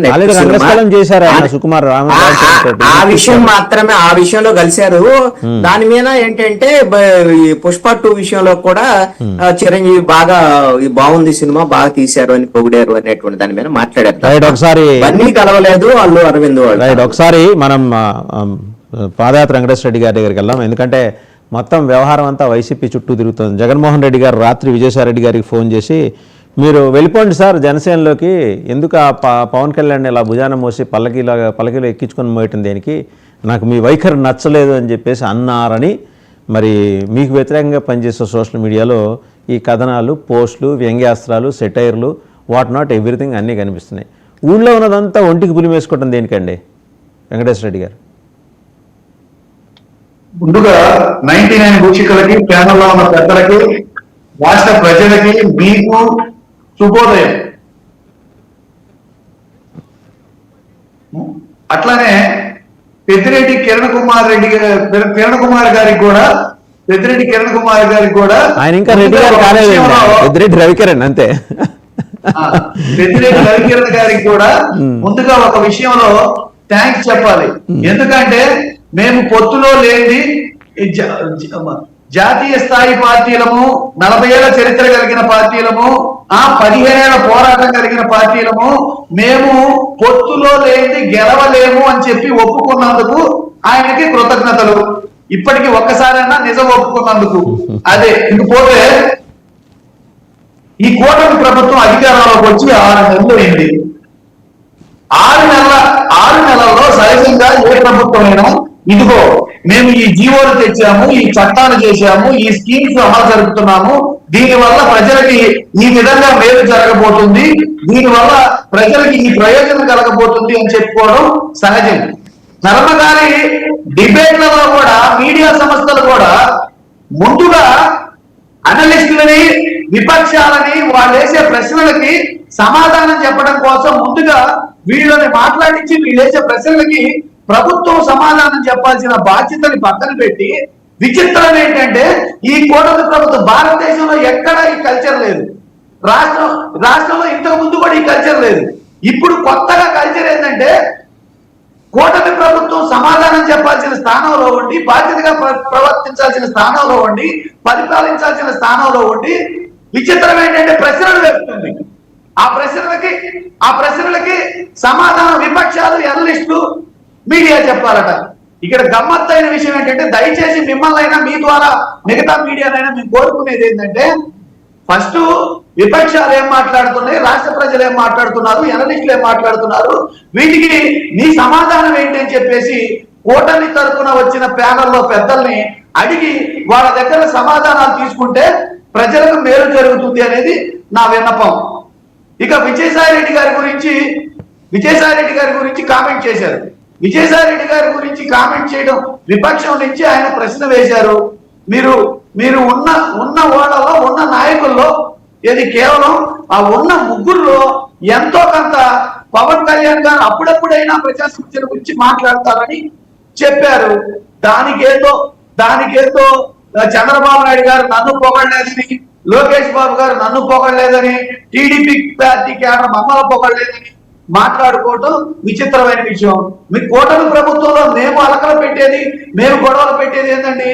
ఆ విషయం మాత్రమే, ఆ విషయంలో కలిశారు. దాని మీద ఏంటంటే పుష్ప 2 విషయంలో కూడా చిరంజీవి బాగా బాగుంది సినిమా, బాగా తీశారు అని పొగిడారు అనేటువంటి దాని మీద మాట్లాడారు. ఒకసారి అన్ని కలవలేదు అల్లు అరవింద్. ఒకసారి మనం పాదయాత్ర వెంకటేశ్వర రెడ్డి గారి దగ్గరికి వెళ్దాం. ఎందుకంటే మొత్తం వ్యవహారం అంతా వైసీపీ చుట్టూ తిరుగుతుంది. జగన్మోహన్ రెడ్డి గారు రాత్రి విజయసాయి రెడ్డి గారికి ఫోన్ చేసి, మీరు వెళ్ళిపోండి సార్ జనసేనలోకి, ఎందుకు ఆ పవన్ కళ్యాణ్ ఇలా భుజాన మోసి పల్లకీలో ఎక్కించుకొని మోయటం దేనికి, నాకు మీ వైఖరి నచ్చలేదు అని చెప్పేసి అన్నారని మరి మీకు వ్యతిరేకంగా పనిచేసే సోషల్ మీడియాలో ఈ కథనాలు, పోస్టులు, వ్యంగ్యాస్త్రాలు, సెటైర్లు, వాట్ నాట్ ఎవ్రీథింగ్ అన్నీ కనిపిస్తున్నాయి. ఊళ్ళో ఉన్నదంతా ఒంటికి పులి వేసుకోవటం దేనికండి వెంకటేశ్వర రెడ్డి గారు? ముందుగా 99 వీక్షకులకి, ప్యానల్లో ఉన్న పెద్దలకి, రాష్ట్ర ప్రజలకి, మీకు శుభోదయం. అట్లానే పెద్దిరెడ్డి కిరణ్ కుమార్ గారికి కూడా, పెద్దిరెడ్డి కిరణ్ కుమార్ గారికి కూడా ఆయన ఇంకా రెడ్డి గారు కాలేదు, పెద్దిరెడ్డి రవికిరణ్ అంతే. పెద్దిరెడ్డి రవికిరణ్ గారికి కూడా ముందుగా ఒక విషయంలో థ్యాంక్స్ చెప్పాలి. ఎందుకంటే మేము పొత్తులో లేని జాతీయ స్థాయి పార్టీలము, 40 ఏళ్ల చరిత్ర కలిగిన పార్టీలము, 15 ఏళ్ల పోరాటం కలిగిన పార్టీలము, మేము పొత్తులో లేని గెలవలేము అని చెప్పి ఒప్పుకున్నందుకు ఆయనకి కృతజ్ఞతలు. ఇప్పటికీ ఒక్కసారైనా నిజం ఒప్పుకున్నందుకు. అదే ఇంకపోతే ఈ కూటమి ప్రభుత్వం అధికారంలోకి వచ్చి 6 నెలలు అయింది. 6 నెలల్లో సహజంగా ఏ ప్రభుత్వమైనా ఇదిగో మేము ఈ జీవోలు తెచ్చాము, ఈ చట్టాలు చేశాము, ఈ స్కీమ్స్ అమలు జరుపుతున్నాము, దీనివల్ల ప్రజలకి ఈ విధంగా మేలు జరగబోతుంది, దీనివల్ల ప్రజలకి ఈ ప్రయోజనం కలగబోతుంది అని చెప్పుకోవడం సహజం. నర్మగారి డిబేట్లలో కూడా మీడియా సంస్థలు కూడా ముందుగా అనలిస్టులని, విపక్షాలని, వాళ్ళు వేసే ప్రశ్నలకి సమాధానం చెప్పడం కోసం ముందుగా వీళ్ళని మాట్లాడించి వీళ్ళు వేసే ప్రశ్నలకి ప్రభుత్వం సమాధానం చెప్పాల్సిన బాధ్యతని పక్కన పెట్టి, విచిత్రం ఏంటంటే ఈ కూటమి ప్రభుత్వం భారతదేశంలో ఎక్కడా ఈ కల్చర్ లేదు. రాష్ట్రంలో ఇంతకు ముందు కూడా ఈ కల్చర్ లేదు. ఇప్పుడు కొత్తగా కల్చర్ ఏంటంటే కూటమి ప్రభుత్వం సమాధానం చెప్పాల్సిన స్థానంలో ఉండి, బాధ్యతగా ప్రవర్తించాల్సిన స్థానంలో ఉండి, పరిపాలించాల్సిన స్థానంలో ఉండి విచిత్రం ఏంటంటే ప్రశ్నలు వేస్తుంది. ఆ ప్రశ్నలకి సమాధానం విపక్షాలు, జర్నలిస్టులు, మీడియా చెప్పాలట. ఇక్కడ గమ్మత్తైన విషయం ఏంటంటే, దయచేసి మిమ్మల్ని అయినా మీ ద్వారా మిగతా మీడియానైనా మేము కోరుకునేది ఏంటంటే, ఫస్ట్ విపక్షాలు ఏం మాట్లాడుతున్నాయి, రాష్ట్ర ప్రజలు ఏం మాట్లాడుతున్నారు, జర్నలిస్టులు ఏం మాట్లాడుతున్నారు, వీటికి మీ సమాధానం ఏంటి అని చెప్పేసి కూటమి తరఫున వచ్చిన ప్యానల్లో పెద్దల్ని అడిగి వాళ్ళ దగ్గర సమాధానాలు తీసుకుంటే ప్రజలకు మేలు జరుగుతుంది అనేది నా విన్నపం. ఇక విజయసాయి రెడ్డి గారి గురించి కామెంట్ చేశారు. విజయసాయి రెడ్డి గారి గురించి కామెంట్ చేయడం, విపక్షం నుంచి ఆయన ప్రశ్న వేశారు. మీరు ఉన్న వాళ్ళలో, ఉన్న నాయకుల్లో, ఇది కేవలం ఆ ఉన్న ముగ్గురులో ఎంతో కొంత పవన్ కళ్యాణ్ గారు అప్పుడప్పుడైనా ప్రజా సమస్యల గురించి మాట్లాడతారని చెప్పారు. దానికేదో చంద్రబాబు నాయుడు గారు నన్ను పొగడలేదని, లోకేష్ బాబు గారు నన్ను పొగడలేదని, టీడీపీ పార్టీ కేవలం మమ్మల్ని పొగడలేదని మాట్లాడుకోవటం విచిత్రమైన విషయం. మీ కూటమి ప్రభుత్వంలో మేము అలకలు పెట్టేది, మేము గొడవలు పెట్టేది ఏంటండి?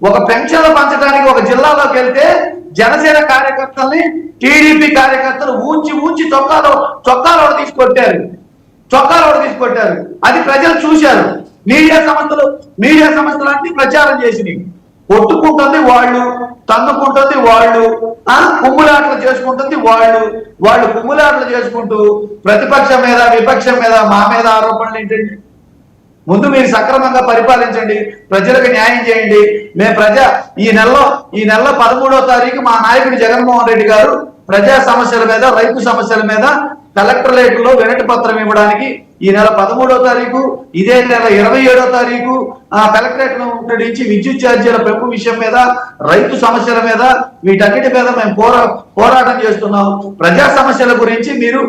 ఒక పెన్షన్లు పంచడానికి ఒక జిల్లాలోకి వెళ్తే జనసేన కార్యకర్తల్ని టీడీపీ కార్యకర్తలు ఊంచి చొక్కాలు తీసుకొట్టారు. అది ప్రజలు చూశారు. మీడియా సంస్థలు అన్ని ప్రచారం చేసినాయి. కొట్టుకుంటుంది వాళ్ళు, తన్నుకుంటుంది వాళ్ళు, కుమ్ములాటలు చేసుకుంటుంది వాళ్ళు కుమ్ములాటలు చేసుకుంటూ ప్రతిపక్షం మీద, విపక్షం మీద, మా మీద ఆరోపణలు ఏంటండి? ముందు మీరు సక్రమంగా పరిపాలించండి, ప్రజలకు న్యాయం చేయండి. ఈ నెలలో 13వ తారీఖు మా నాయకుడు జగన్మోహన్ రెడ్డి గారు ప్రజా సమస్యల మీద, రైతు సమస్యల మీద కలెక్టరేట్ లో వినతి పత్రం ఇవ్వడానికి ఈ నెల 13వ తారీఖు, ఇదే నెల 27వ తారీఖు కలెక్టరేట్ లో నుంచి విద్యుత్ ఛార్జీల పెంపు విషయం మీద, రైతు సమస్యల మీద, వీటన్నిటి మీద మేము పోరాటం చేస్తున్నాం. ప్రజా సమస్యల గురించి మీరు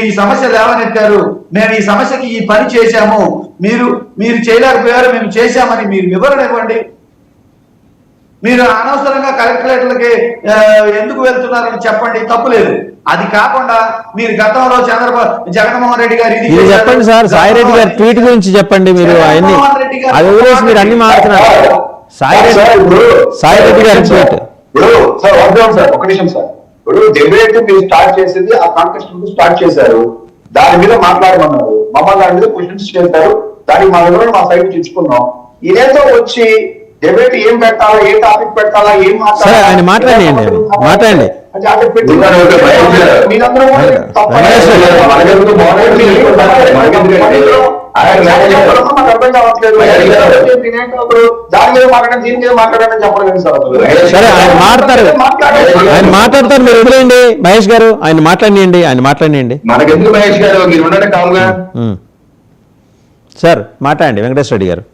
ఈ సమస్య లేవనెత్తారు, మేము ఈ సమస్యకి ఈ పని చేశాము, మీరు చేయలేకపోయారు, మేము చేశామని మీరు వివరణ ఇవ్వండి. మీరు అనవసరంగా కలెక్టరేట్లకి ఎందుకు వెళ్తున్నారని చెప్పండి, తప్పులేదు. అది కాకుండా మీరు గతంలో జగన్మోహన్ రెడ్డి గారు ఇది చెప్పండి సార్, సాయి రెడ్డి గారి ట్వీట్ గురించి చెప్పండి. మీరు అవన్నీ అది వదిలేసి మీరు అన్ని మాట్లాడుతున్నారు. సాయి రెడ్డి గారి ట్వీట్ సార్, ఒక నిమిషం సార్. ఇప్పుడు డిబేట్ మీరు స్టార్ట్ చేసింది ఆ కాంటెస్ట్ స్టార్ట్ చేశారు, దాని మీద మాట్లాడమన్నారు, మమ్మల్ని దాని మీద క్వశ్చన్స్ చేశారు, దానికి మా వివరణ మా సైడ్ తెచ్చుకున్నాం. ఇదేతో వచ్చి డిబేట్ ఏం పెట్టాలా, ఏ టాపిక్ పెట్టాలా, ఏం మాట్లాడాలి, ఆయన మాట్లాడండి. సరే ఆయన మాట్లాడతారు, మీరు వదిలేయండి. మహేష్ గారు ఆయన మాట్లాడియండి. మనకెందుకు మహేష్ గారు, మీరు ఉండండి కాముగా. సార్ మాట్లాడండి వెంకటేశ్వర రెడ్డి గారు.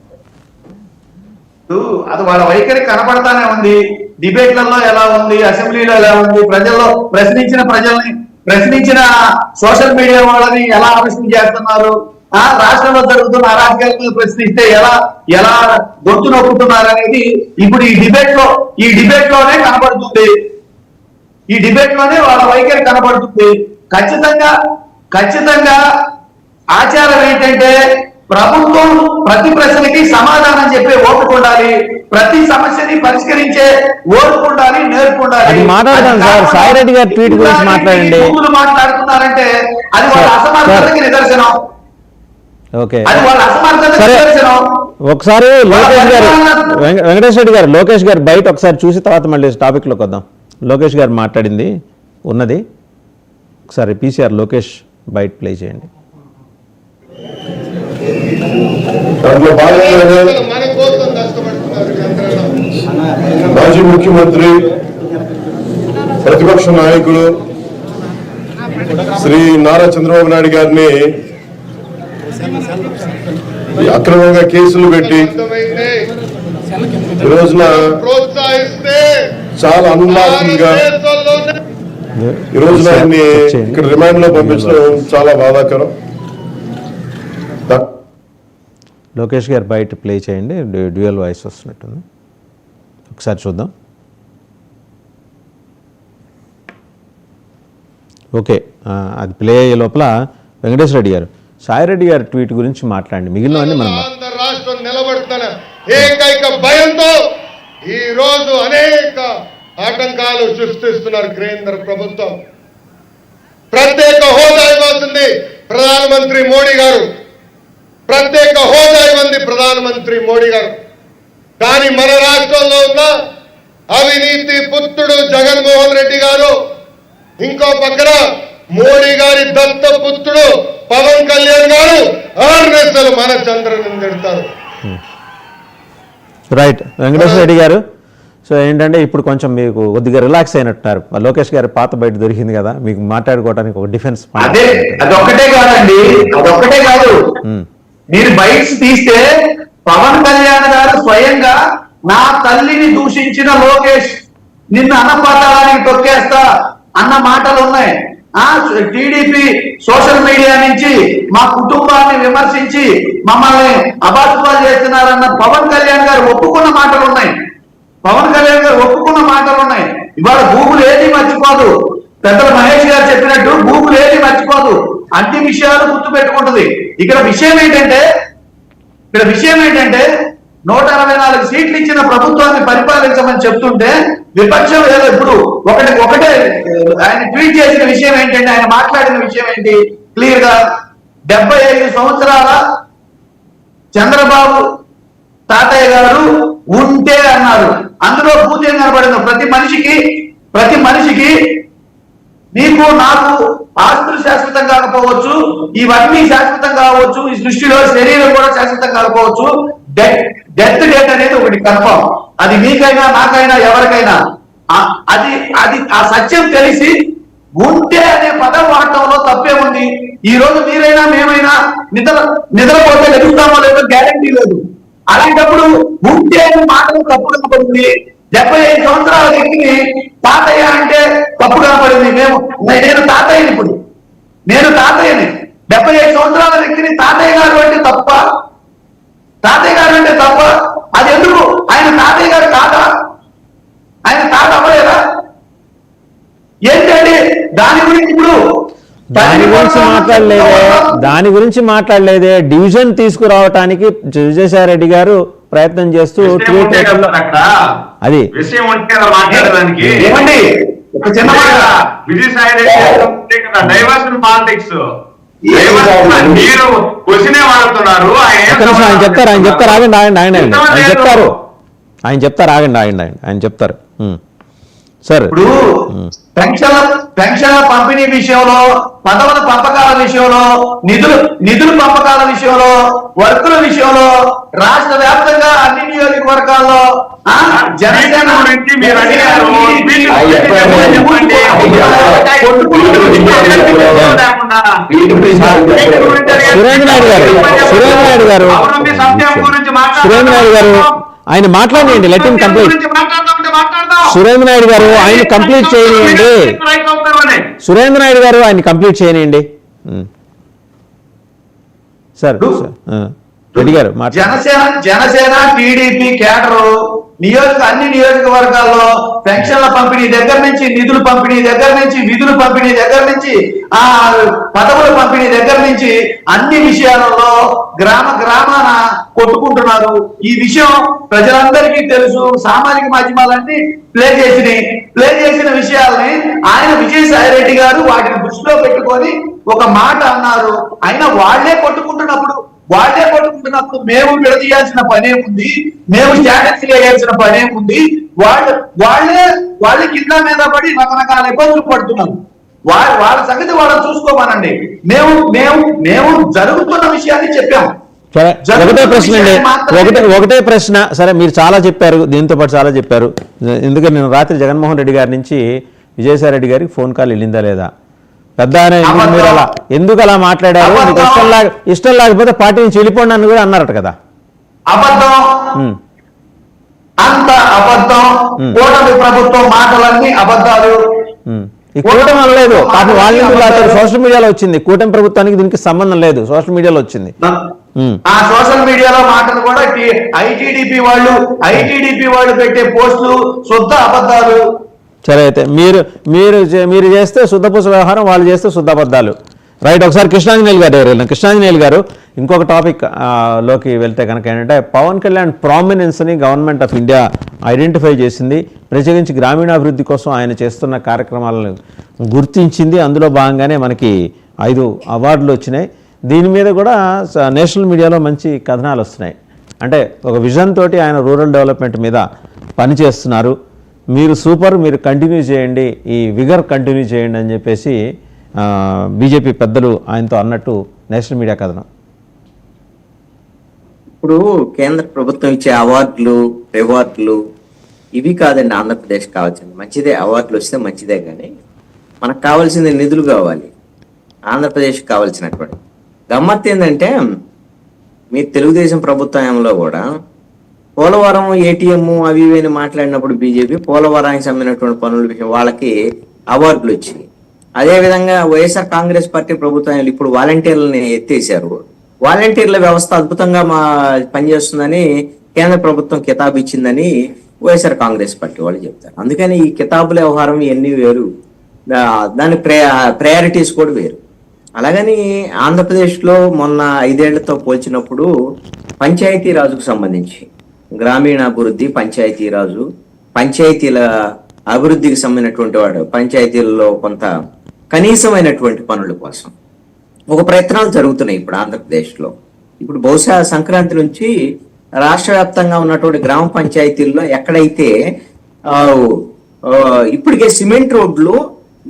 అది వాళ్ళ వైఖరి కనపడతానే ఉంది. డిబేట్లలో ఎలా ఉంది, అసెంబ్లీలో ఎలా ఉంది, ప్రజల్ని ప్రశ్నించిన సోషల్ మీడియా వాళ్ళని ఎలా ప్రశ్న చేస్తున్నారు, రాష్ట్రంలో జరుగుతున్న అరాజకాల మీద ప్రశ్నిస్తే ఎలా గొంతు నొక్కుతున్నారు అనేది ఇప్పుడు ఈ డిబేట్ లోనే కనపడుతుంది. ఈ డిబేట్ లోనే వాళ్ళ వైఖరి కనపడుతుంది. ఖచ్చితంగా ఆచారం ఏంటంటే ప్రభుత్వం ప్రతి ప్రశ్నకి సమాధానం చెప్పే ఓపిక ఉండాలి, ప్రతి సమస్యని పరిష్కరించే ఓపిక ఉండాలి, నేర్పు ఉండాలి. మాట్లాడదాం సార్, సాయి రెడ్డి గారి ట్వీట్ గురించి మాట్లాడండి. మాట్లాడుతున్నారంటే అది వాళ్ళ అసమర్థతకి నిదర్శనం. ఓకే అది వాళ్ళ అసమర్థతకి నిదర్శనం. ఒకసారి లోకేష్ గారు, వెంకటేశ్వర రెడ్డి గారు, లోకేష్ గారు బయట ఒకసారి చూసి తర్వాత మళ్ళీ టాపిక్ లోకి వద్దాం. లోకేష్ గారు మాట్లాడింది ఉన్నది ఒకసారి పీసీఆర్ లోకేష్ బయట ప్లే చేయండి. మాజీ ముఖ్యమంత్రి, ప్రతిపక్ష నాయకుడు శ్రీ నారా చంద్రబాబు నాయుడు గారిని అక్రమంగా కేసులు పెట్టి ఈ రోజున చాలా అన్లాఫుల్ గా ఈ రోజున ఆయన్ని ఇక్కడ రిమాండ్ లో పంపించడం చాలా బాధాకరం. లోకేష్ గారు బయట ప్లే చేయండి, డ్యూయల్ వాయిస్ వస్తున్నట్టుంది, ఒకసారి చూద్దాం. ఓకే, అది ప్లే అయ్యే లోపల వెంకటేశ్వర రెడ్డి గారు సాయిరెడ్డి గారి ట్వీట్ గురించి మాట్లాడండి, మిగిలినవన్నీ మనం ఆంధ్ర రాష్ట్రం నిలబడుతున్న ఏకైక భయంతో ఈ రోజు అనేక ఆటంకాలు సృష్టిస్తున్నారు కేంద్ర ప్రభుత్వం. ప్రత్యేక హోదా ఇవ్వాల్సింది ప్రధానమంత్రి మోడీ గారు, ప్రత్యేక హోదా ఇవ్వండి ప్రధానమంత్రి మోడీ గారు. కానీ మన రాష్ట్రంలో ఉన్న అవినీతి పుత్రుడు జగన్మోహన్ రెడ్డి గారు, ఇంకో పక్కన మోడీ గారి దత్త పుత్రుడు పవన్ కళ్యాణ్ గారు ఆర్ఎస్ఎల్ మన చంద్రను తిడతారు. రైట్ వెంకటేశ్వర రెడ్డి గారు, సో ఏంటంటే ఇప్పుడు కొంచెం మీకు కొద్దిగా రిలాక్స్ అయినట్టున్నారు. లోకేష్ గారి పాత బయట దొరికింది కదా, మీకు మాట్లాడుకోవడానికి ఒక డిఫెన్స్. అదే అదొక్కటే కాదండి, అదొక్కటే కాదు. మీరు బైట్స్ తీస్తే పవన్ కళ్యాణ్ గారు స్వయంగా నా తల్లిని దూషించిన లోకేష్ నిన్ను అన్నపాతానికి తొక్కేస్తా అన్న మాటలు ఉన్నాయి. టీడీపీ సోషల్ మీడియా నుంచి మా కుటుంబాన్ని విమర్శించి మమ్మల్ని అబాసుపాలు చేస్తున్నారన్న పవన్ కళ్యాణ్ గారు ఒప్పుకున్న మాటలు ఉన్నాయి. పవన్ కళ్యాణ్ గారు ఒప్పుకున్న మాటలు ఉన్నాయి. ఇవాళ గూగుల్ ఏది మర్చిపోదు. పెద్దల మహేష్ గారు చెప్పినట్టు గూగుల్ ఏది మర్చిపోదు, అన్ని విషయాలు గుర్తు పెట్టుకుంటుంది. ఇక్కడ విషయం ఏంటంటే 164 సీట్లు ఇచ్చిన ప్రభుత్వాన్ని పరిపాలించమని చెప్తుంటే విపక్షం ఏదో ఇప్పుడు ఒకటే ఆయన ట్వీట్ చేసిన విషయం ఏంటంటే, ఆయన మాట్లాడిన విషయం ఏంటి క్లియర్ గా, 75 సంవత్సరాల చంద్రబాబు తాతయ్య గారు ఉంటే అన్నారు. అందులో పూర్తిగా కనబడింది ప్రతి మనిషికి నీకు నాకు ఆస్తులు శాశ్వతం కాకపోవచ్చు, ఇవన్నీ శాశ్వతం కావచ్చు, ఈ సృష్టిలో శరీరం కూడా శాశ్వతం కాకపోవచ్చు, డెత్ డేట్ అనేది ఒకటి కన్ఫర్మ్. అది మీకైనా నాకైనా ఎవరికైనా అది ఆ సత్యం తెలిసి ఉంటే అనే పదం వాడటంలో తప్పే ఉంది. ఈ రోజు మీరైనా మేమైనా నిద్రపోతే లభిస్తామో లేదో గ్యారంటీ లేదు. అలాంటప్పుడు ఉంటే అనే మాటలు తప్పు కనపడింది. 75 సంవత్సరాల వ్యక్తిని తాతయ్య అంటే తప్పు కనపడింది. నేను తాతయ్యని, ఇప్పుడు నేను తాతయ్యని. 75 సంవత్సరాల వ్యక్తిని తాతయ్య గారు అంటే తప్ప, అది ఎందుకు? ఆయన తాతయ్య గారు కాదా? ఆయన తాత అవ్వలేదా? ఏంటండి దాని గురించి ఇప్పుడు దాని గురించి మాట్లాడలేదే. డివిజన్ తీసుకురావటానికి విజయసాయి రెడ్డి గారు ప్రయత్నం చేస్తూ అది విషయం ఉంటే మాట్లాడడానికి ఒక చిన్న విజయసాయి రెడ్డి డైవర్షన్ పాలిటిక్స్ మీరు క్వశ్చనే వాడుతున్నారు. ఆయన చెప్తారు. సరే, ఇప్పుడు పెన్షన్ల పంపిణీ విషయంలో, పదవుల పంపకాల విషయంలో, నిధుల పంపకాల విషయంలో, వర్కుల విషయంలో రాష్ట్ర వ్యాప్తంగా అన్ని నియోజకవర్గాల్లో జనసేన గురించి మీరు అడిగారు. సురేంద్ర నాయుడు గారు ఆయన మాట్లాడండి. Let him complete. Surendra Naidu గారు ఆయన కంప్లీట్ చేయనియండి. సురేంద్ర నాయుడు గారు ఆయన కంప్లీట్ చేయనియండి. సార్ రెడ్డి గారు జనసేన టీడీపీ కేడరు అన్ని నియోజకవర్గాల్లో పెన్షన్ల పంపిణీ దగ్గర నుంచి, నిధుల పంపిణీ దగ్గర నుంచి, విధుల పంపిణీ దగ్గర నుంచి, పదవుల పంపిణీ దగ్గర నుంచి అన్ని విషయాలలో గ్రామాన కొట్టుకుంటున్నారు. ఈ విషయం ప్రజలందరికీ తెలుసు. సామాజిక మాధ్యమాలన్నీ ప్లే చేసిన విషయాల్ని ఆయన విజయసాయి రెడ్డి గారు వాటిని దృష్టిలో పెట్టుకొని ఒక మాట అన్నారు. అయినా వాళ్లే కొట్టుకుంటున్నప్పుడు మేము విడదీయాల్సిన పనేముంది? మేము స్టాటస్ వేయాల్సిన పనేముంది? వాళ్ళ కింద మీద పడి రకరకాల ఇబ్బందులు పడుతున్నాం. వాళ్ళ సంగతి వాళ్ళని చూసుకోమనండి. మేము జరుగుతున్న విషయాన్ని చెప్పాము. ఒకటే ప్రశ్న. సరే, మీరు చాలా చెప్పారు, దీంతో పాటు చాలా చెప్పారు. ఎందుకంటే నేను రాత్రి జగన్మోహన్ రెడ్డి గారి నుంచి విజయసాయి రెడ్డి గారికి ఫోన్ కాల్ వెళ్ళిందా లేదా? పెద్ద మీరు అలా ఎందుకు అలా మాట్లాడారు? మీకు ఇష్టం లేకపోతే పార్టీ నుంచి వెళ్ళిపోండి అని కూడా అన్నారట కదా. కూటమి ప్రభుత్వం మాటలన్నీ అబద్ధాలు. ఈ కూటమి అనలేదు పాపం. వాళ్ళు సోషల్ మీడియాలో వచ్చింది. కూటమి ప్రభుత్వానికి దీనికి సంబంధం లేదు, సోషల్ మీడియాలో వచ్చింది. ఆ సోషల్ మీడియాలో మాటలు కూడా ఐటీడీపీ వాళ్ళు పెట్టే పోస్టులు శుద్ధ అబద్ధాలు. సరే, అయితే మీరు చేస్తే శుద్ధపూస వ్యవహారం, వాళ్ళు చేస్తే శుద్ధబద్ధాలు. రైట్. ఒకసారి కృష్ణాంజనేయులు గారు దగ్గర వెళ్ళాం. కృష్ణాంజనేయులు గారు, ఇంకొక టాపిక్ లోకి వెళ్తే కనుక ఏంటంటే, పవన్ కళ్యాణ్ ప్రామినెన్స్ని గవర్నమెంట్ ఆఫ్ ఇండియా ఐడెంటిఫై చేసింది. ప్రత్యేకించి గ్రామీణాభివృద్ధి కోసం ఆయన చేస్తున్న కార్యక్రమాలను గుర్తించింది. అందులో భాగంగానే మనకి 5 అవార్డులు వచ్చినాయి. దీని మీద కూడా నేషనల్ మీడియాలో మంచి కథనాలు వస్తున్నాయి. అంటే ఒక విజన్ తోటి ఆయన రూరల్ డెవలప్మెంట్ మీద పనిచేస్తున్నారు. మీరు సూపర్, మీరు కంటిన్యూ చేయండి, ఈ విగర్ కంటిన్యూ చేయండి అని చెప్పేసి బీజేపీ పెద్దలు ఆయనతో అన్నట్టు నేషనల్ మీడియా కథనం. ఇప్పుడు కేంద్ర ప్రభుత్వం ఇచ్చే అవార్డులు, రివార్డులు ఇవి కాదండి ఆంధ్రప్రదేశ్ కావాల్సింది. మంచిదే, అవార్డులు వస్తే మంచిదే, కానీ మనకు కావాల్సింది నిధులు కావాలి. ఆంధ్రప్రదేశ్కి కావాల్సినటువంటి గమ్మత్తు ఏంటంటే, మీ తెలుగుదేశం ప్రభుత్వంలో కూడా పోలవరం ఏటీఎం అవి ఇవి అని మాట్లాడినప్పుడు బీజేపీ పోలవరానికి సంబంధించినటువంటి పనుల విషయం వాళ్ళకి అవార్డులు వచ్చినాయి. అదేవిధంగా వైఎస్ఆర్ కాంగ్రెస్ పార్టీ ప్రభుత్వం ఇప్పుడు వాలంటీర్లని ఎత్తేసారు. వాలంటీర్ల వ్యవస్థ అద్భుతంగా పనిచేస్తుందని కేంద్ర ప్రభుత్వం కితాబు ఇచ్చిందని వైఎస్ఆర్ కాంగ్రెస్ పార్టీ వాళ్ళు చెప్తారు. అందుకని ఈ కితాబుల వ్యవహారం ఇవన్నీ వేరు, దాని ప్రయారిటీస్ కూడా వేరు. అలాగని ఆంధ్రప్రదేశ్లో మొన్న 5 ఏళ్లతో పోల్చినప్పుడు పంచాయతీరాజుకు సంబంధించి గ్రామీణాభివృద్ధి, పంచాయతీరాజు, పంచాయతీల అభివృద్ధికి సంబంధించినటువంటి వాడు పంచాయతీలలో కొంత కనీసమైనటువంటి పనుల కోసం ఒక ప్రయత్నాలు జరుగుతున్నాయి ఇప్పుడు ఆంధ్రప్రదేశ్లో. ఇప్పుడు బహుశా సంక్రాంతి నుంచి రాష్ట్ర వ్యాప్తంగా ఉన్నటువంటి గ్రామ పంచాయతీల్లో ఎక్కడైతే ఇప్పటికే సిమెంట్ రోడ్లు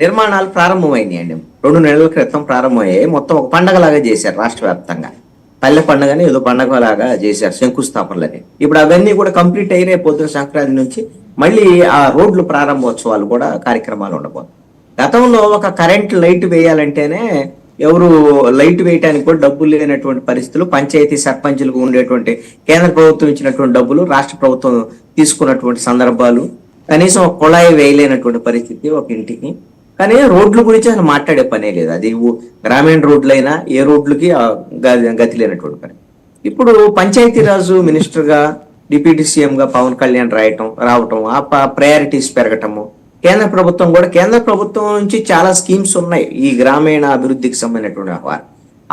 నిర్మాణాలు ప్రారంభమైనాయండి. 2 నెలల క్రితం ప్రారంభమయ్యాయి. మొత్తం ఒక పండగలాగా చేశారు రాష్ట్ర వ్యాప్తంగా. పల్లె పండుగని ఏదో పండగలాగా చేశారు, శంకుస్థాపనలని. ఇప్పుడు అవన్నీ కూడా కంప్లీట్ అయినాయి. పొద్దున సంక్రాంతి నుంచి మళ్ళీ ఆ రోడ్లు ప్రారంభోత్సవాలు కూడా కార్యక్రమాలు ఉండబోతుంది. గతంలో ఒక కరెంట్ లైట్ వేయాలంటేనే ఎవరు లైట్ వేయడానికి కూడా డబ్బులు లేనటువంటి పరిస్థితులు, పంచాయతీ సర్పంచులకు ఉండేటువంటి కేంద్ర ప్రభుత్వం ఇచ్చినటువంటి డబ్బులు రాష్ట్ర ప్రభుత్వం తీసుకున్నటువంటి సందర్భాలు, కనీసం ఒక కుళాయి వేయలేనటువంటి పరిస్థితి ఒక ఇంటికి. కానీ రోడ్ల గురించి అసలు మాట్లాడే పనే లేదు. అది గ్రామీణ రోడ్లైనా ఏ రోడ్లకి గతి లేనటువంటి పని. ఇప్పుడు పంచాయతీరాజు మినిస్టర్గా, డిప్యూటీ సీఎంగా పవన్ కళ్యాణ్ రావటం, ఆ ప్రయారిటీస్ పెరగటము, కేంద్ర ప్రభుత్వం నుంచి చాలా స్కీమ్స్ ఉన్నాయి ఈ గ్రామీణ అభివృద్ధికి సంబంధించినటువంటి వ్యవహారం.